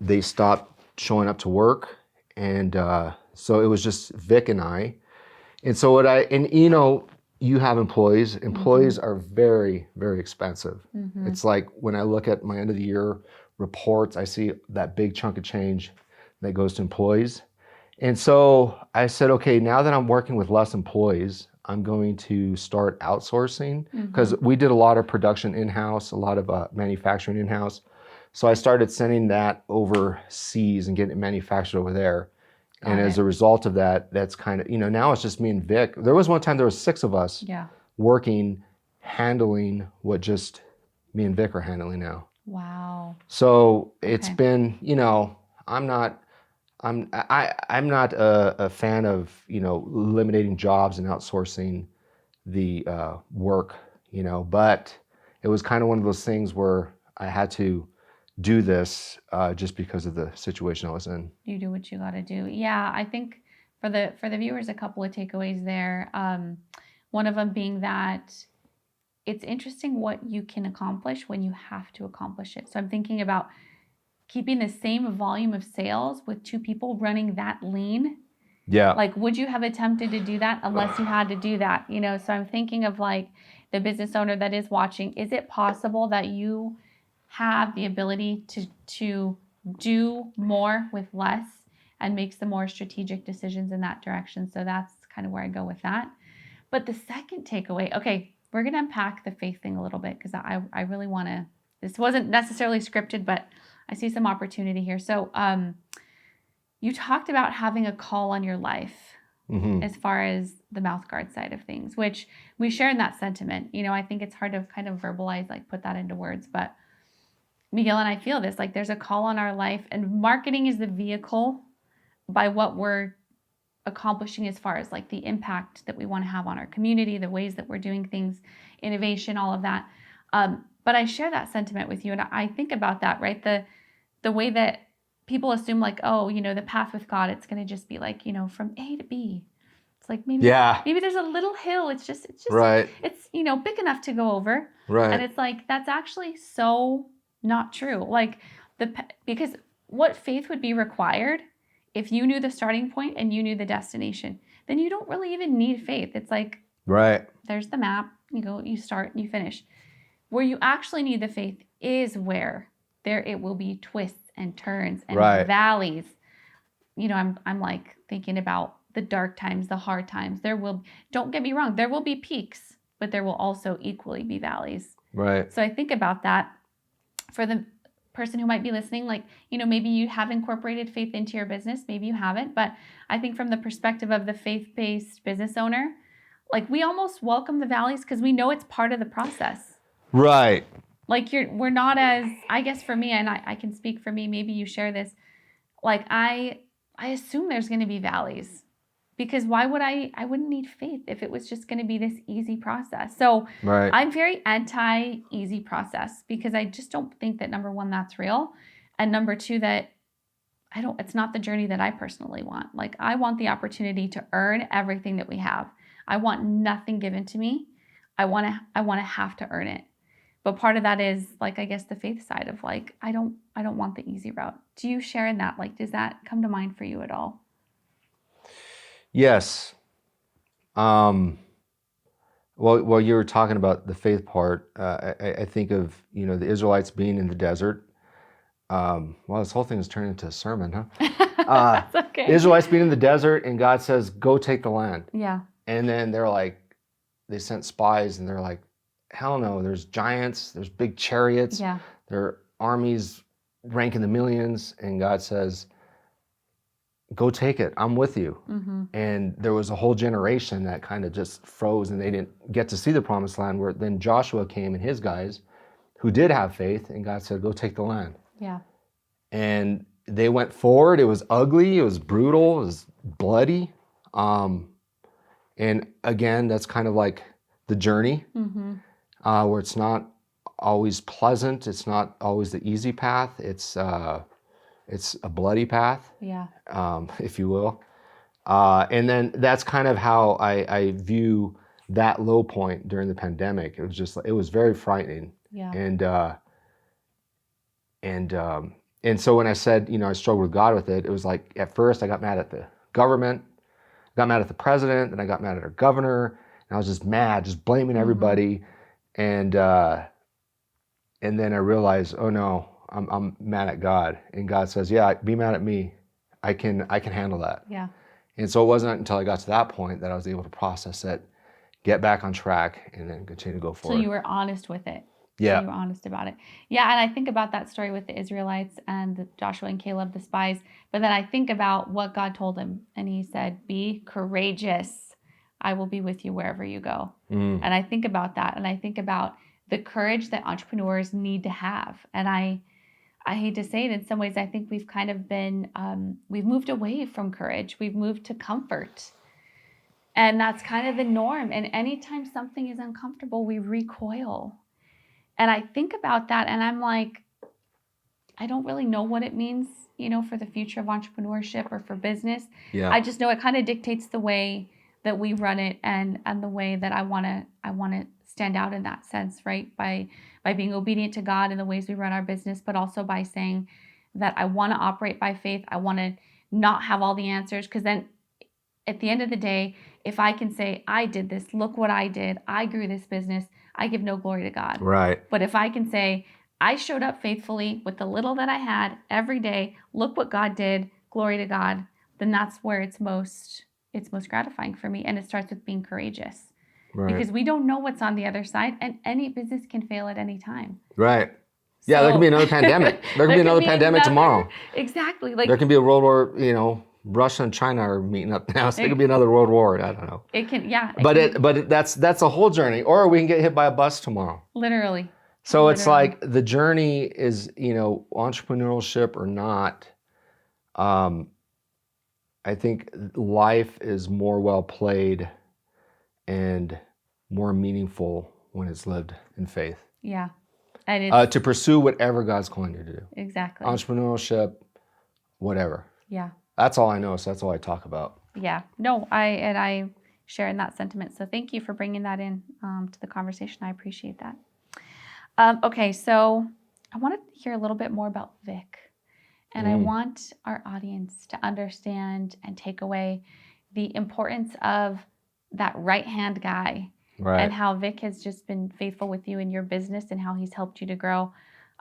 they stopped showing up to work. And so it was just Vic and I. And so you have employees. Employees are very, very expensive. It's like when I look at my end of the year reports, I see that big chunk of change that goes to employees. And so I said, okay, now that I'm working with less employees, I'm going to start outsourcing, because we did a lot of production in-house, a lot of manufacturing in-house. So I started sending that overseas and getting it manufactured over there. And as a result of that, that's kind of, now it's just me and Vic. There was one time there was 6 of us working, handling what just me and Vic are handling now. Wow. So it's been, I'm not a fan of, eliminating jobs and outsourcing the work, but it was kind of one of those things where I had to do this just because of the situation I was in. You do what you got to do. Yeah, I think for the viewers, a couple of takeaways there. One of them being that it's interesting what you can accomplish when you have to accomplish it. So I'm thinking about keeping the same volume of sales with 2 people running that lean. Yeah. Like, would you have attempted to do that unless you had to do that? So I'm thinking of like the business owner that is watching. Is it possible that you have the ability to do more with less and make some more strategic decisions in that direction? So that's kind of where I go with that. But the second takeaway, okay, we're going to unpack the faith thing a little bit, because I really want to, this wasn't necessarily scripted, but I see some opportunity here. So you talked about having a call on your life as far as the mouth guard side of things, which we share in that sentiment. I think it's hard to kind of verbalize, like put that into words, but Miguel and I feel this, like there's a call on our life, and marketing is the vehicle by what we're accomplishing as far as like the impact that we want to have on our community, the ways that we're doing things, innovation, all of that. But I share that sentiment with you, and I think about that, right? The way that people assume like, oh, the path with God, it's going to just be like, from A to B. It's like maybe there's a little hill. It's just right. It's big enough to go over. Right. And it's like that's actually so not true. Like because what faith would be required if you knew the starting point and you knew the destination? Then you don't really even need faith. It's like there's the map. You go, you start, you finish. Where you actually need the faith is where there it will be twists and turns and valleys. I'm like thinking about the dark times, the hard times. Don't get me wrong, there will be peaks, but there will also equally be valleys. Right. So I think about that for the person who might be listening, like, maybe you have incorporated faith into your business, maybe you haven't, but I think from the perspective of the faith-based business owner, like, we almost welcome the valleys because we know it's part of the process. Right. Like, we're not as, I guess for me, and I can speak for me, maybe you share this, like, I assume there's going to be valleys, because why would I wouldn't need faith if it was just going to be this easy process. So right. I'm very anti-easy process, because I just don't think that, number one, that's real. And number two, that it's not the journey that I personally want. Like, I want the opportunity to earn everything that we have. I want nothing given to me. I want to have to earn it. But part of that is, like, I guess the faith side of, like, I don't want the easy route. Do you share in that? Like, does that come to mind for you at all? Yes. Well, you were talking about the faith part. I think of, the Israelites being in the desert. Well, this whole thing is turning into a sermon, huh? That's okay. The Israelites being in the desert, and God says, go take the land. Yeah. And then they sent spies, and they're like, hell no, there's giants, there's big chariots, yeah. There are armies rank in the millions, and God says, go take it, I'm with you. Mm-hmm. And there was a whole generation that kind of just froze, and they didn't get to see the promised land, where then Joshua came and his guys who did have faith, and God said, go take the land. Yeah. And they went forward. It was ugly, it was brutal, it was bloody. And again, that's kind of like the journey. Mm-hmm. Where it's not always pleasant, it's not always the easy path, it's a bloody path, yeah, if you will. And then that's kind of how I view that low point during the pandemic. It was very frightening. Yeah. And so when I said, I struggled with God with it, it was like, at first I got mad at the government, got mad at the president, then I got mad at our governor, and I was just mad, just blaming everybody. And then I realized, oh no, I'm mad at God. And God says, yeah, be mad at me. I can handle that. Yeah. And so it wasn't until I got to that point that I was able to process it, get back on track, and then continue to go forward. So you were honest with it. Yeah. So you were honest about it. Yeah, and I think about that story with the Israelites and Joshua and Caleb, the spies. But then I think about what God told him. And he said, be courageous. I will be with you wherever you go. And I think about that. And I think about the courage that entrepreneurs need to have. And I hate to say it, in some ways, I think we've kind of been, we've moved away from courage. We've moved to comfort. And that's kind of the norm. And anytime something is uncomfortable, we recoil. And I think about that, and I'm like, I don't really know what it means, for the future of entrepreneurship or for business. Yeah. I just know it kind of dictates the way that we run it, and the way that I want to stand out in that sense, right? By being obedient to God in the ways we run our business, but also by saying that I want to operate by faith. I want to not have all the answers, because then at the end of the day, if I can say, I did this, look what I did, I grew this business, I give no glory to God. Right. But if I can say, I showed up faithfully with the little that I had every day, look what God did, glory to God, then that's where it's most gratifying for me. And it starts with being courageous. Right. Because we don't know what's on the other side, and any business can fail at any time. Right. Yeah, there can be another pandemic. There can be another pandemic tomorrow. Exactly. Like, there can be a world war, Russia and China are meeting up now, so there could be another world war. I don't know. It can, yeah. But that's a whole journey. Or we can get hit by a bus tomorrow. Literally. So it's like the journey is, entrepreneurship or not. I think life is more well played and more meaningful when it's lived in faith. Yeah. And to pursue whatever God's calling you to do. Exactly. Entrepreneurship, whatever. Yeah. That's all I know, so that's all I talk about. Yeah. No, I share in that sentiment. So thank you for bringing that in to the conversation. I appreciate that. Okay, so I want to hear a little bit more about Vic. And I want our audience to understand and take away the importance of that right-hand guy. Right. And how Vic has just been faithful with you in your business and how he's helped you to grow.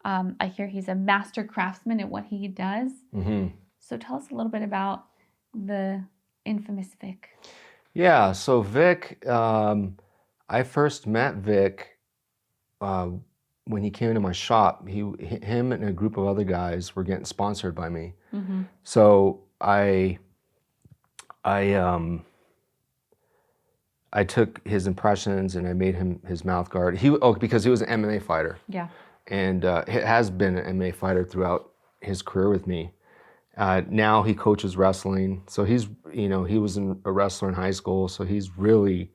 I hear he's a master craftsman at what he does. Mm-hmm. So tell us a little bit about the infamous Vic. Yeah, so Vic, I first met Vic when he came into my shop, him and a group of other guys were getting sponsored by me. Mm-hmm. So I took his impressions and I made him his mouth guard. Because he was an MMA fighter. Yeah. And has been an MMA fighter throughout his career with me. Now he coaches wrestling. So he was a wrestler in high school. So he's really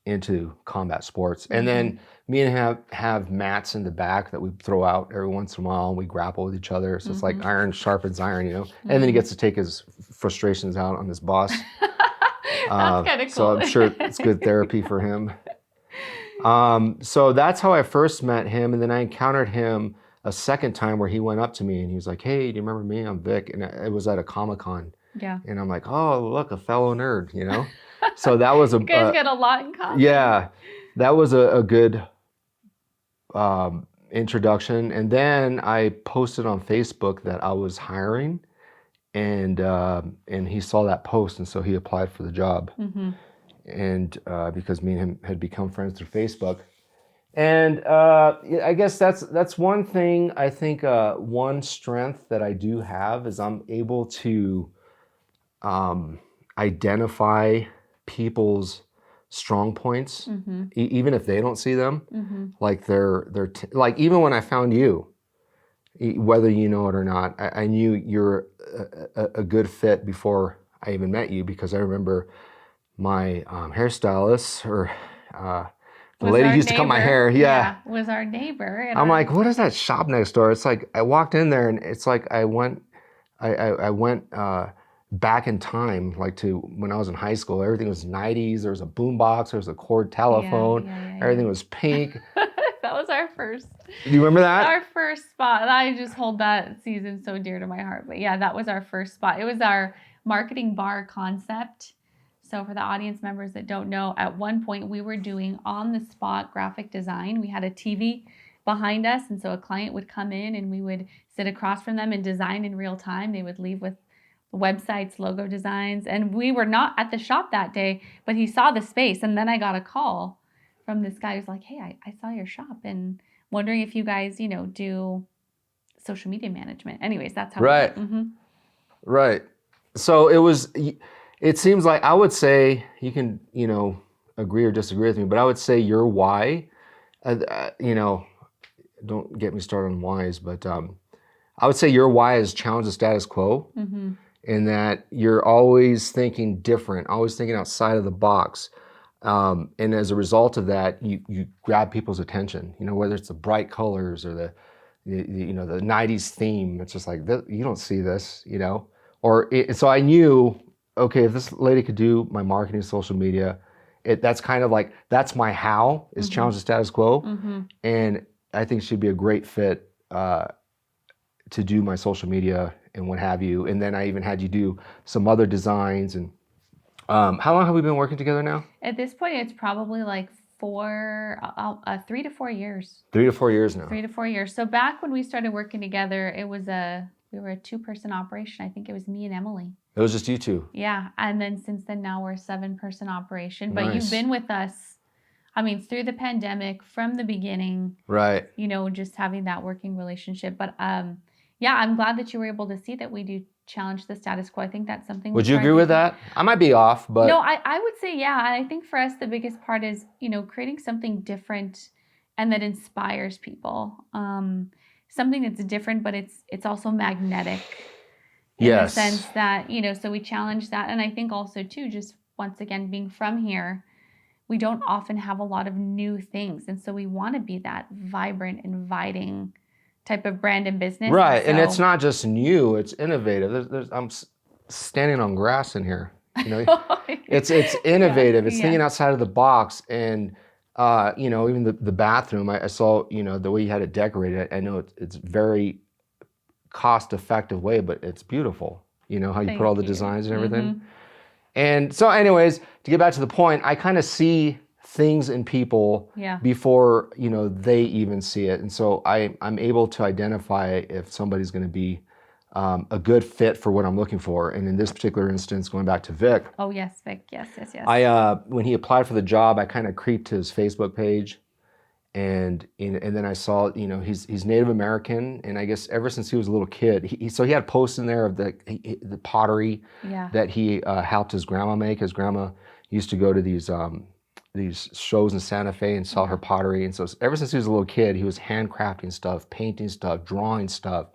into combat sports. Mm-hmm. And then me and him have mats in the back that we throw out every once in a while and we grapple with each other. So it's like iron sharpens iron, Mm-hmm. And then he gets to take his frustrations out on his boss. That's kind of cool. So I'm sure it's good therapy for him. So that's how I first met him. And then I encountered him a second time where he went up to me and he was like, "Hey, do you remember me? I'm Vic." And it was at a Comic-Con. Yeah. And I'm like, "Oh, look, a fellow nerd," So that was you guys got a lot in common. Yeah, that was a good introduction. And then I posted on Facebook that I was hiring, and he saw that post, and so he applied for the job. Mm-hmm. And because me and him had become friends through Facebook. And I guess that's one thing. I think one strength that I do have is I'm able to identify people's strong points, mm-hmm. Even if they don't see them. Mm-hmm. Like like even when I found you, whether you know it or not, I knew you're a good fit before I even met you, because I remember my hairstylist or the lady who used to cut my hair. Yeah, was our neighbor. I'm like, what is that shop next door? It's like I walked in there and it's like I went back in time, like to when I was in high school. Everything was 90s. There was a boombox. There was a cord telephone. Everything was pink. That was our first. Do you remember that? Our first spot. I just hold that season so dear to my heart. But yeah, that was our first spot. It was our marketing bar concept. So for the audience members that don't know, at one point we were doing on-the-spot graphic design. We had a TV behind us, and so a client would come in and we would sit across from them and design in real time. They would leave with websites, logo designs, and we were not at the shop that day, but he saw the space. And then I got a call from this guy who's like, "Hey, I saw your shop and wondering if you guys, do social media management." Anyways, that's how. Right. Mm-hmm. Right. So it seems like, I would say, you can, agree or disagree with me, but I would say your why, don't get me started on whys, but I would say your why is challenge the status quo, mm-hmm. in that you're always thinking different, always thinking outside of the box. And as a result of that, you grab people's attention, whether it's the bright colors or the 90s theme. It's just like, you don't see this, so I knew, okay, if this lady could do my marketing, social media, that's kind of like, that's my how, is mm-hmm. challenge the status quo. Mm-hmm. And I think she'd be a great fit to do my social media and what have you. And then I even had you do some other designs. And how long have we been working together now? At this point, it's probably like 3 to 4 years. 3 to 4 years now. 3 to 4 years. So back when we started working together, we were a 2-person operation. I think it was me and Emily. It was just you two. Yeah. And then since then, now we're a 7-person operation. But Nice. You've been with us, through the pandemic, from the beginning. Right. Just having that working relationship. But I'm glad that you were able to see that we do challenge the status quo. I think that's something. Would you agree with that? I might be off, but. No, I would say, yeah. And I think for us, the biggest part is, creating something different and that inspires people. Something that's different, but it's also magnetic. In Yes. the sense that, so we challenge that. And I think also too, just once again, being from here, we don't often have a lot of new things. And so we want to be that vibrant, inviting type of brand and business. Right. And it's not just new, it's innovative. I'm standing on grass in here. It's innovative. It's thinking outside of the box. And, even the bathroom, I saw, the way you had it decorated. I know it's very cost-effective way, but it's beautiful. How you put all the designs and everything. Mm-hmm. And so anyways, to get back to the point, I kind of see things in people before, they even see it. And so I'm able to identify if somebody's going to be a good fit for what I'm looking for. And in this particular instance, going back to Vic. Oh, yes, Vic. Yes. When he applied for the job, I kind of creeped his Facebook page. And then I saw, he's Native American, and I guess ever since he was a little kid, so he had posts in there of the pottery that he helped his grandma make. His grandma used to go to these shows in Santa Fe and sell her pottery, and so ever since he was a little kid, he was handcrafting stuff, painting stuff, drawing stuff,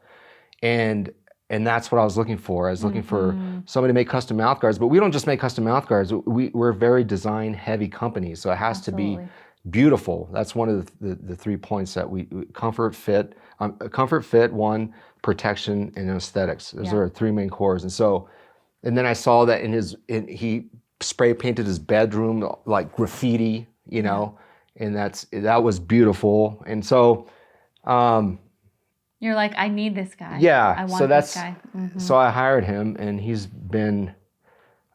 and that's what I was looking for. I was looking for somebody to make custom mouth guards, but we don't just make custom mouth guards. We're a very design heavy company, so it has to be beautiful. That's one of the 3 points that we comfort, fit, one, protection, and aesthetics. Those are our 3 main cores. And then I saw that he spray painted his bedroom like graffiti, and that was beautiful. And so you're like, I need this guy. Yeah. I want this guy. So I hired him, and he's been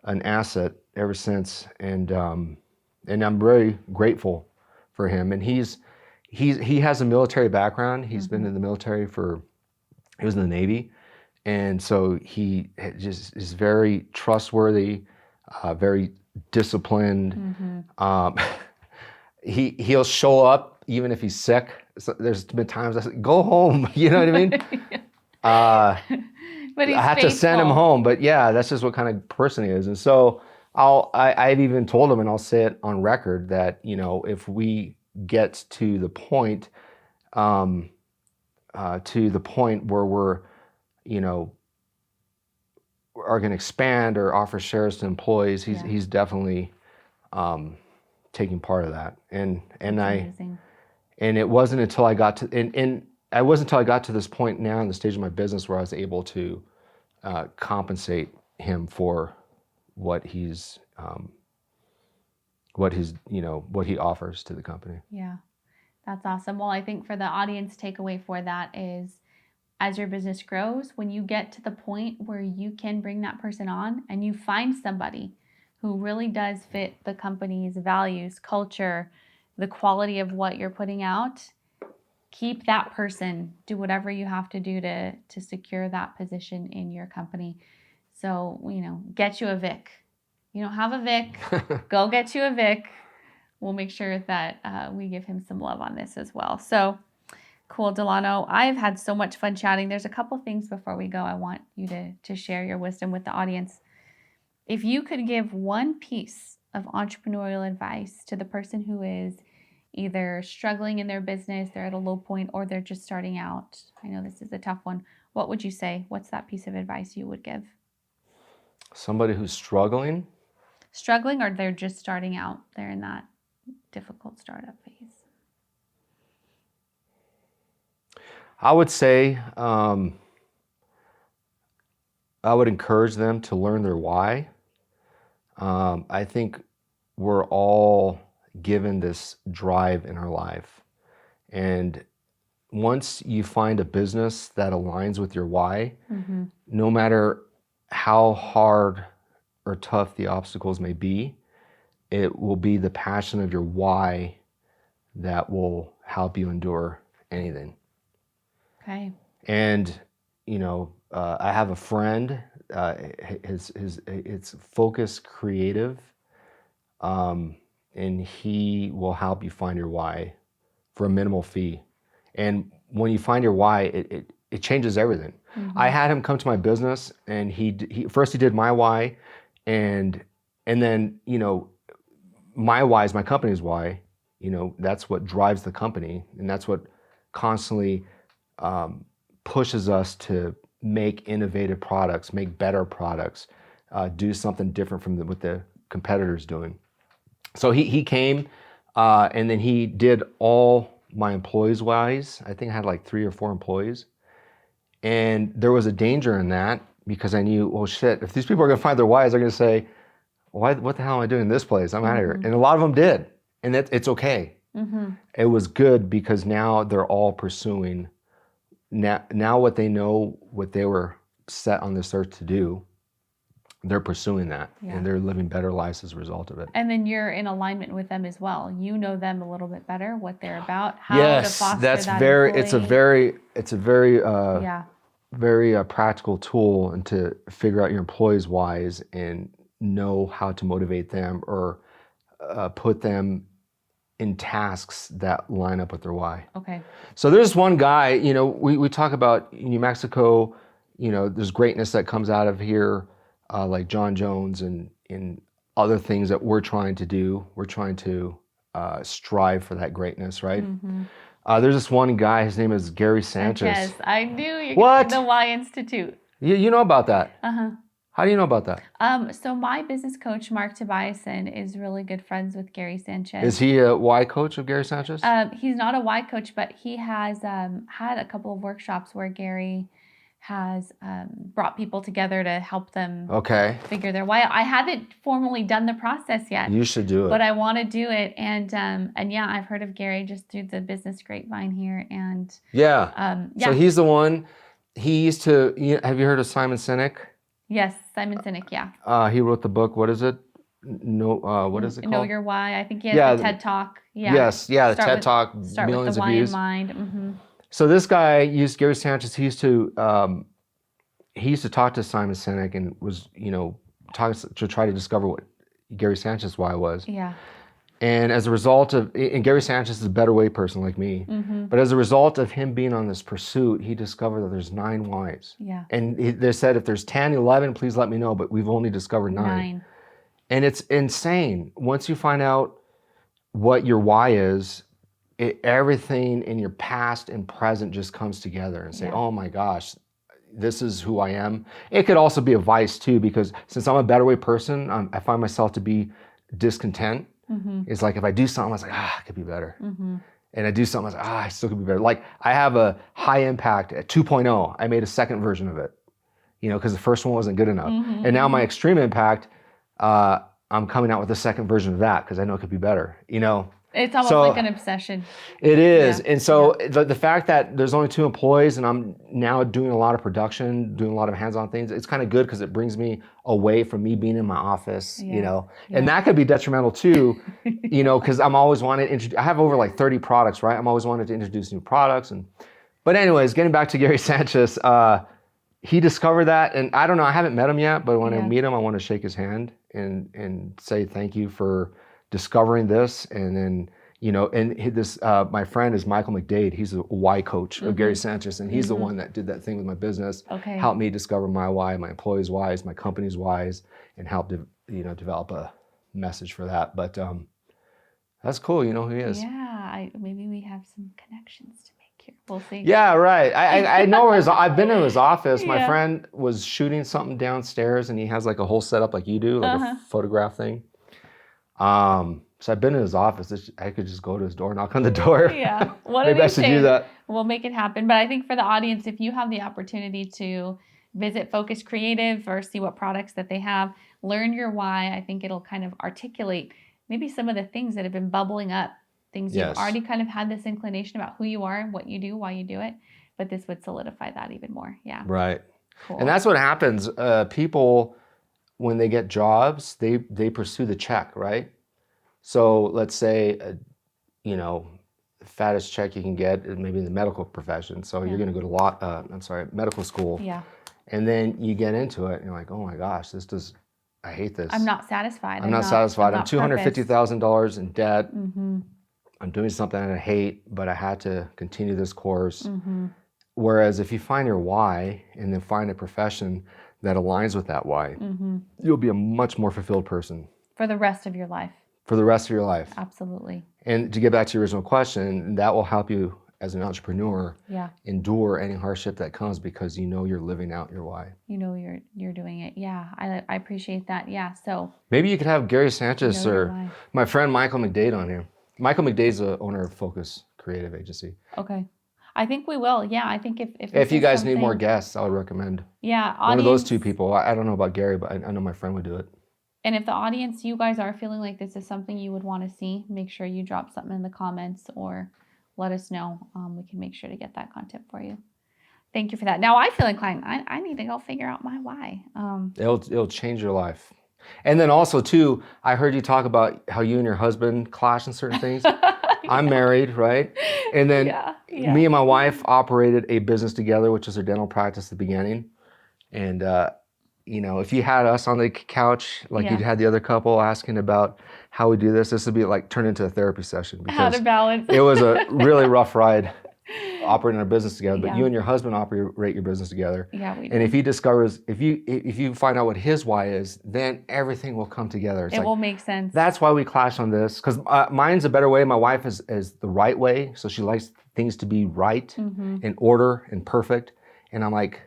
an asset ever since. And I'm very grateful for him. And he has a military background. He's been in the military he was in the Navy. And so he just is very trustworthy, very disciplined. He'll show up even if he's sick. So there's been times I said, go home, you know what I mean? But he's I have to send him home, but yeah, that's just what kind of person he is. And so I've even told him, and I'll say it on record, that, if we get to the point where we're, are going to expand or offer shares to employees, he's definitely taking part of that. And it wasn't until I got to this point now in the stage of my business where I was able to compensate him for what he offers to the company. Yeah, that's awesome. Well, I think for the audience takeaway for that is, as your business grows, when you get to the point where you can bring that person on and you find somebody who really does fit the company's values, culture, the quality of what you're putting out, keep that person, do whatever you have to do to secure that position in your company. So, get you a Vic. You don't have a Vic, go get you a Vic. We'll make sure that we give him some love on this as well. So cool, Delano. I've had so much fun chatting. There's a couple things before we go I want you to share your wisdom with the audience. If you could give one piece of entrepreneurial advice to the person who is either struggling in their business, they're at a low point, or they're just starting out, I know this is a tough one, what would you say? What's that piece of advice you would give? Somebody who's struggling, or they're just starting out, they're in that difficult startup phase? I would say I would encourage them to learn their why. I think we're all given this drive in our life, and once you find a business that aligns with your why, no matter how hard or tough the obstacles may be, it will be the passion of your why that will help you endure anything. Okay. And I have a friend. It's Focus Creative, and he will help you find your why for a minimal fee. And when you find your why, it changes everything. I had him come to my business, and he first did my why, and then my why is my company's why. That's what drives the company, and that's what constantly pushes us to make innovative products, make better products, do something different from what the competitors doing. So he came, and then he did all my employees' whys. I think I had like 3 or 4 employees. And there was a danger in that, because I knew, oh shit, if these people are gonna find their whys, they're gonna say, what the hell am I doing in this place? I'm out of here. And a lot of them did, and it's okay. It was good, because now they're all pursuing, now what they know, what they were set on this earth to do, they're pursuing that, and they're living better lives as a result of it. And then you're in alignment with them as well. You know them a little bit better, what they're about, how to foster that employee. It's a very practical tool, and to figure out your employees' whys and know how to motivate them, or put them in tasks that line up with their why. Okay. So there's one guy, we talk about New Mexico, there's greatness that comes out of here, like Jon Jones and other things that we're trying to do. We're trying to strive for that greatness, right? Mm-hmm. There's this one guy, his name is Gary Sanchez. Yes, I knew you. What? The Y Institute. You know about that? Uh-huh. How do you know about that? So my business coach, Mark Tobiasen, is really good friends with Gary Sanchez. Is he a Y coach of Gary Sanchez? He's not a Y coach, but he has had a couple of workshops where Gary has brought people together to help them figure their why. I haven't formally done the process yet. You should do it. But I want to do it. And yeah, I've heard of Gary just through the business grapevine here. And yeah. So he's the one. He used to, have you heard of Simon Sinek? Yes, Simon Sinek, yeah. He wrote the book, what is it? What is it called? Know Your Why. I think he has the TED Talk. Yeah. Yes, the TED Talk, millions of views. Why in mind. Mm-hmm. So this guy Gary Sanchez, he used to talk to Simon Sinek and was, talking to try to discover what Gary Sanchez's why was. Yeah. And as a result of, and Gary Sanchez is a better way person like me, but as a result of him being on this pursuit, he discovered that there's 9 whys. Yeah. And they said, if there's 10, 11, please let me know, but we've only discovered 9. And it's insane. Once you find out what your why is, everything in your past and present just comes together and say, oh my gosh, this is who I am. It could also be a vice too, because since I'm a better way person, I find myself to be discontent. It's like if I do something, I was like, it could be better. And I do something, I was like, I still could be better. Like I have a high impact at 2.0. I made a second version of it, because the first one wasn't good enough. And now my extreme impact, I'm coming out with a second version of that because I know it could be better, It's almost like an obsession. It is. Yeah. And so the fact that there's only 2 employees and I'm now doing a lot of production, doing a lot of hands-on things, it's kind of good because it brings me away from me being in my office, and that could be detrimental too, because I'm always wanting to introduce, I have over like 30 products, right? I'm always wanting to introduce new products. But anyways, getting back to Gary Sanchez, he discovered that, and I don't know, I haven't met him yet, but when I meet him, I want to shake his hand and say thank you for discovering this. And then, my friend is Michael McDade. He's a Y coach of Gary Sanchez, and he's the one that did that thing with my business, helped me discover my why, my employees' whys, my company's whys, and helped develop a message for that. But that's cool. You know who he is. Yeah, maybe we have some connections to make here. We'll see. Yeah, right. I know where I've been in his office. My friend was shooting something downstairs, and he has like a whole setup like you do, like a photograph thing. So I've been in his office. I could just go to his door, knock on the door. Yeah. Maybe I should do that. We'll make it happen. But I think for the audience, if you have the opportunity to visit Focus Creative or see what products that they have, learn your why. I think it'll kind of articulate maybe some of the things that have been bubbling up, things you've already kind of had this inclination about who you are and what you do, why you do it. But this would solidify that even more. Yeah. Right. Cool. And that's what happens. People, when they get jobs, they pursue the check, right? So let's say, the fattest check you can get is maybe in the medical profession. So you're going to go to medical school. Yeah. And then you get into it and you're like, oh my gosh, I hate this. I'm not satisfied. I'm not satisfied. I'm $250,000 in debt. I'm doing something I hate, but I had to continue this course. Whereas if you find your why and then find a profession that aligns with that why, you'll be a much more fulfilled person. For the rest of your life. For the rest of your life. Absolutely. And to get back to your original question, that will help you as an entrepreneur endure any hardship that comes because you're living out your why. You're doing it. Yeah, I appreciate that. Yeah, so. Maybe you could have Gary Sanchez or my friend Michael McDade on here. Michael McDade's the owner of Focus Creative Agency. Okay. I think we will. Yeah, I think if you guys need more guests, I would recommend one of those 2 people. I don't know about Gary, but I know my friend would do it. And if the audience, you guys are feeling like this is something you would want to see, make sure you drop something in the comments or let us know. We can make sure to get that content for you. Thank you for that. Now I feel inclined. I need to go figure out my why. It'll change your life. And then also too, I heard you talk about how you and your husband clash in certain things. I'm married, right? And then me and my wife operated a business together, which was a dental practice at the beginning. And if you had us on the couch, like Yeah. you'd had the other couple asking about how we do this would be like turned into a therapy session How to because balance. it was a really rough ride operating our business together. But Yeah. you and your husband operate your business together. Yeah, we do. And if you find out what his why is, then everything will come together. It's it will make sense. That's why we clash on this, because mine's a better way. My wife is the right way, so she likes things to be right, in order, and perfect. And I'm like,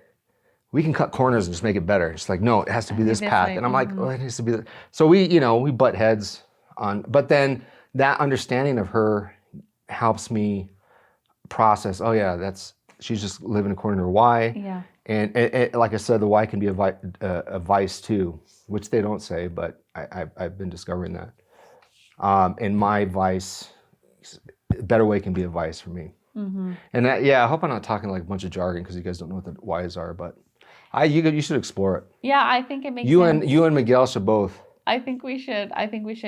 we can cut corners and just make it better. It's like, no, it has to be this path. And I'm like, oh, it needs to be that. So we butt heads on, but then that understanding of her helps me process, oh yeah, she's just living according to her why. Yeah. And like I said, the why can be a vice too, which they don't say, but I've been discovering that. And my vice, a better way can be a vice for me. And I hope I'm not talking like a bunch of jargon because you guys don't know what the whys are, but you should explore it. Yeah, I think it makes sense. sense. You and Miguel should both. I think we should.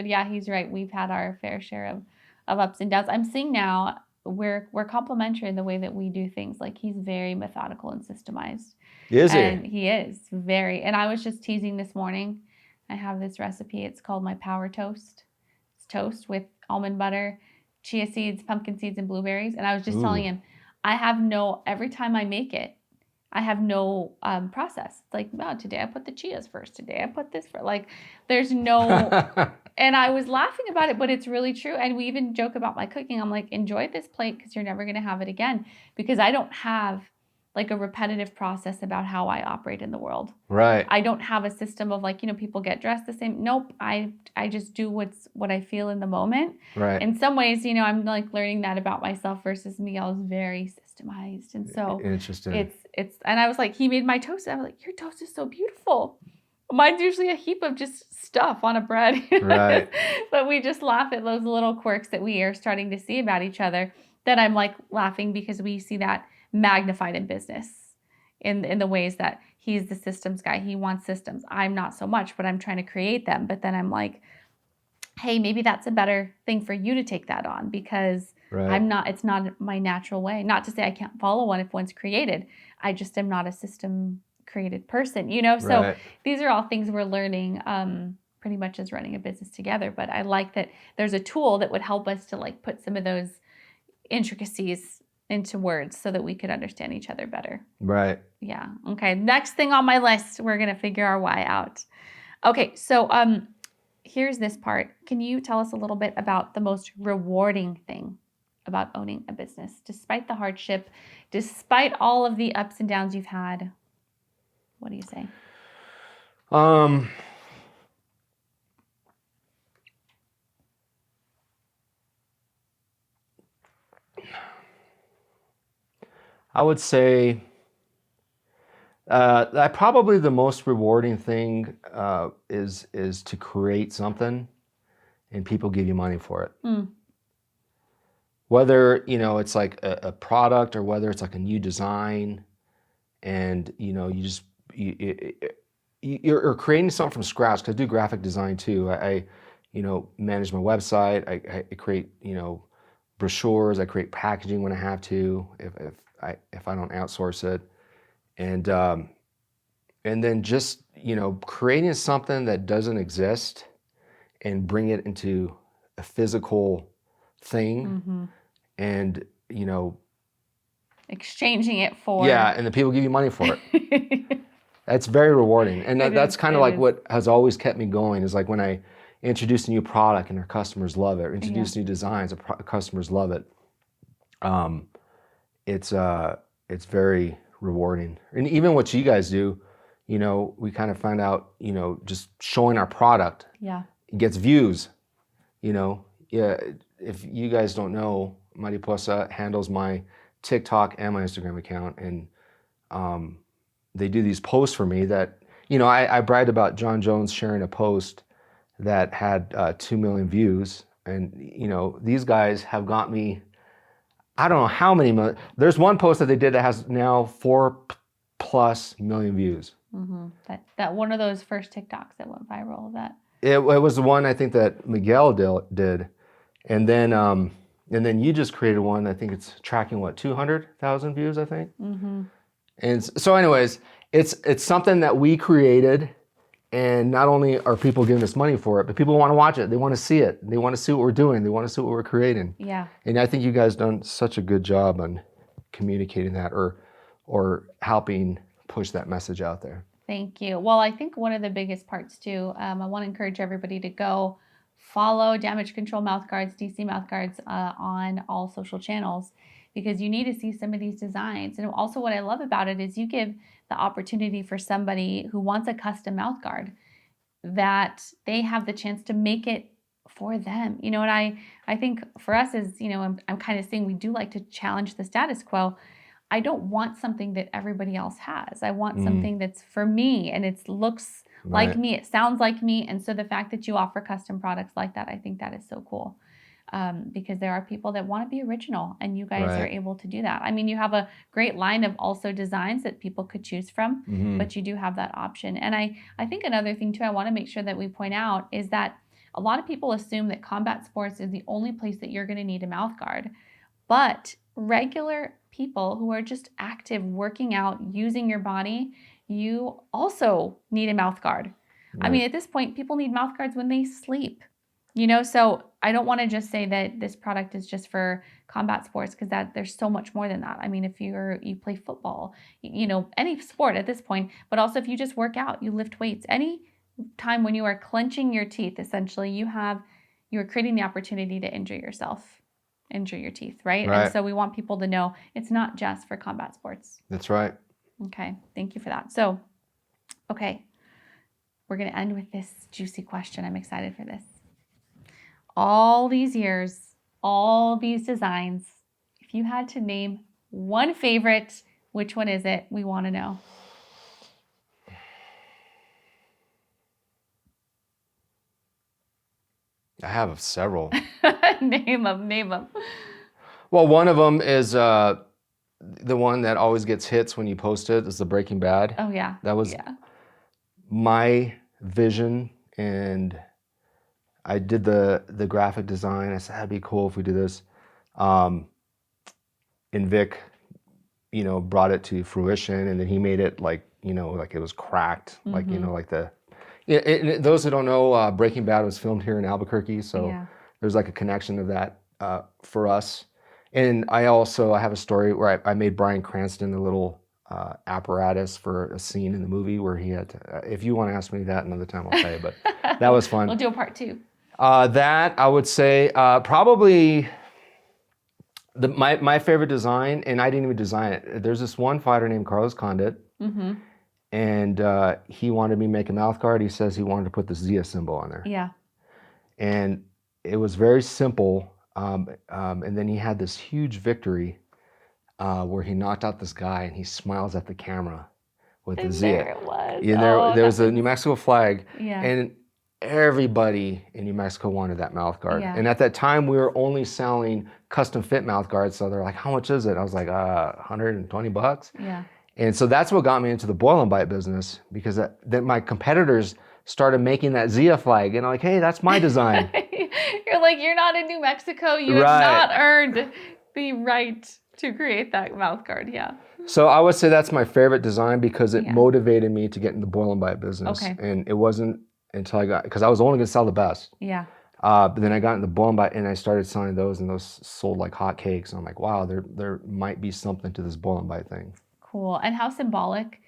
Yeah, he's right. We've had our fair share of ups and downs. I'm seeing now we're complementary in the way that we do things. Like he's very methodical and systemized. Is he? And he is very. And I was just teasing this morning. I have this recipe. It's called my power toast. It's toast with almond butter, chia seeds, pumpkin seeds, and blueberries. And I was just telling him, every time I make it, I have no process. It's like, wow, today I put the chias first. Today I put this first. Like, there's no, and I was laughing about it, but it's really true. And we even joke about my cooking. I'm like, enjoy this plate because you're never going to have it again. Because I don't have like a repetitive process about how I operate in the world. Right. I don't have a system of like, people get dressed the same. Nope. I just do what I feel in the moment. Right. In some ways, I'm like learning that about myself versus Miguel's very systemized. And so interesting. And I was like, he made my toast. I was like, your toast is so beautiful. Mine's usually a heap of just stuff on a bread. Right. But we just laugh at those little quirks that we are starting to see about each other that I'm like laughing because we see that magnified in business in the ways that he's the systems guy. He wants systems. I'm not so much, but I'm trying to create them. But then I'm like, hey, maybe that's a better thing for you to take that on because it's not my natural way. Not to say I can't follow one if one's created. I just am not a system created person, So these are all things we're learning pretty much as running a business together. But I like that there's a tool that would help us to like put some of those intricacies into words so that we could understand each other better. Right. Yeah. Okay. Next thing on my list, we're going to figure our why out. Okay. So here's this part. Can you tell us a little bit about the most rewarding thing about owning a business, despite the hardship, despite all of the ups and downs you've had? What do you say? I would say that probably the most rewarding thing is to create something and people give you money for it. Whether, it's like a product or whether it's like a new design and, you're creating something from scratch. Cause I do graphic design too. I manage my website. I create, brochures. I create packaging when I have to, if I don't outsource it. And then just, creating something that doesn't exist and bring it into a physical thing and, exchanging it for. Yeah. And the people give you money for it. That's very rewarding. And that's kind of like what has always kept me going is like when I introduce a new product and our customers love it, or introduce new designs, customers love it. It's very rewarding. And even what you guys do, we kind of find out, just showing our product it gets views, if you guys don't know, Mariposa handles my TikTok and my Instagram account. And they do these posts for me that, I bragged about Jon Jones sharing a post that had 2 million views. And, these guys have got me, I don't know how many million. There's one post that they did that has now 4+ million views. That one of those first TikToks that went viral. It was the one I think that Miguel did, and then you just created one. I think it's tracking 200,000 views. I think. And so, anyways, It's something that we created, and not only are people giving us money for it, but people want to watch it. They want to see it. They want to see what we're doing. They want to see what we're creating. Yeah. And I think you guys done such a good job on communicating that or helping push that message out there. Thank you. Well, I think one of the biggest parts too, I want to encourage everybody to go follow Damage Control Mouthguards, DC Mouthguards on all social channels, because you need to see some of these designs. And also what I love about it is you give the opportunity for somebody who wants a custom mouthguard that they have the chance to make it for them. And I think for us is, I'm kind of saying we do like to challenge the status quo. I don't want something that everybody else has. I want something that's for me, and it looks like me, it sounds like me. And so the fact that you offer custom products like that, I think that is so cool. Because there are people that want to be original, and you guys are able to do that. I mean, you have a great line of also designs that people could choose from, but you do have that option. And I think another thing too, I want to make sure that we point out is that a lot of people assume that combat sports is the only place that you're going to need a mouth guard, but regular people who are just active, working out, using your body, you also need a mouth guard. I mean, at this point, people need mouth guards when they sleep. So I don't want to just say that this product is just for combat sports, because there's so much more than that. I mean, if you play football, any sport at this point, but also if you just work out, you lift weights, any time when you are clenching your teeth, essentially, you are creating the opportunity to injure your teeth, right? And so we want people to know it's not just for combat sports. That's right. Okay. Thank you for that. So, okay, we're going to end with this juicy question. I'm excited for this. All these years, all these designs, if you had to name one favorite, which one is it? We want to know. I have several. Name them. Well, one of them is the one that always gets hits when you post it, is the Breaking Bad. Oh, yeah. That was my vision, and I did the graphic design. I said, that'd be cool if we do this. And Vic, brought it to fruition, and then he made it like it was cracked, like those who don't know, Breaking Bad was filmed here in Albuquerque, so there's like a connection of that for us. And I have a story where I made Bryan Cranston a little apparatus for a scene in the movie where he had to, if you want to ask me that another time, I'll tell you, but that was fun. We'll do a part 2. That I would say probably my favorite design, and I didn't even design it. There's this one fighter named Carlos Condit, and he wanted me to make a mouth guard. He says he wanted to put the Zia symbol on there. Yeah. And it was very simple. And then he had this huge victory where he knocked out this guy, and he smiles at the camera with the Zia. There it was. There was a New Mexico flag. Yeah. And everybody in New Mexico wanted that mouth guard. Yeah. And at that time, we were only selling custom fit mouth guards. So they're like, how much is it? I was like, $120. Yeah. And so that's what got me into the boil and bite business, because then my competitors started making that Zia flag, and I'm like, hey, that's my design. You're like, you're not in New Mexico. You have not earned the right to create that mouth guard. Yeah. So I would say that's my favorite design, because it motivated me to get in the boil and bite business. Okay. And it wasn't until because I was only going to sell the best. Yeah. But then I got in the boil and bite, and I started selling those, and those sold like hotcakes. I'm like, wow, there might be something to this boil and bite thing. Cool. And how symbolic,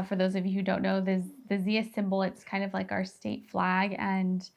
for those of you who don't know, the Zia symbol, it's kind of like our state flag. And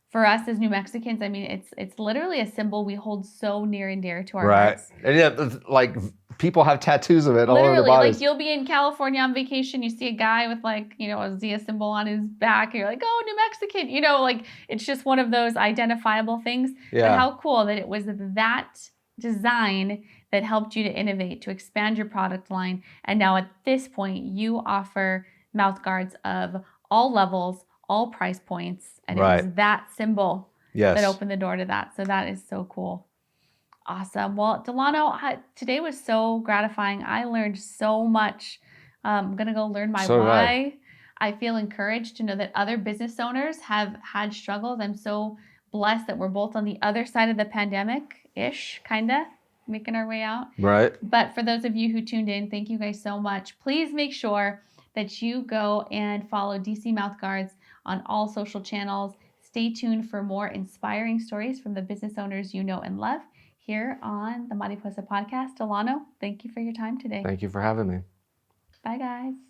for us as New Mexicans, I mean, it's literally a symbol we hold so near and dear to our hearts. And like people have tattoos of it all over their bodies. Like you'll be in California on vacation, you see a guy with like, a Zia symbol on his back, and you're like, oh, New Mexican, like it's just one of those identifiable things. Yeah. But how cool that it was that design that helped you to innovate, to expand your product line. And now at this point, you offer mouth guards of all levels, all price points. And it was that symbol that opened the door to that. So that is so cool. Awesome. Well, Delano, today was so gratifying. I learned so much. I'm going to go learn my why. I feel encouraged to know that other business owners have had struggles. I'm so blessed that we're both on the other side of the pandemic-ish, kind of, making our way out. Right. But for those of you who tuned in, thank you guys so much. Please make sure that you go and follow DC Mouthguards on all social channels. Stay tuned for more inspiring stories from the business owners you know and love here on the Mariposa Podcast. Delano, thank you for your time today. Thank you for having me. Bye, guys.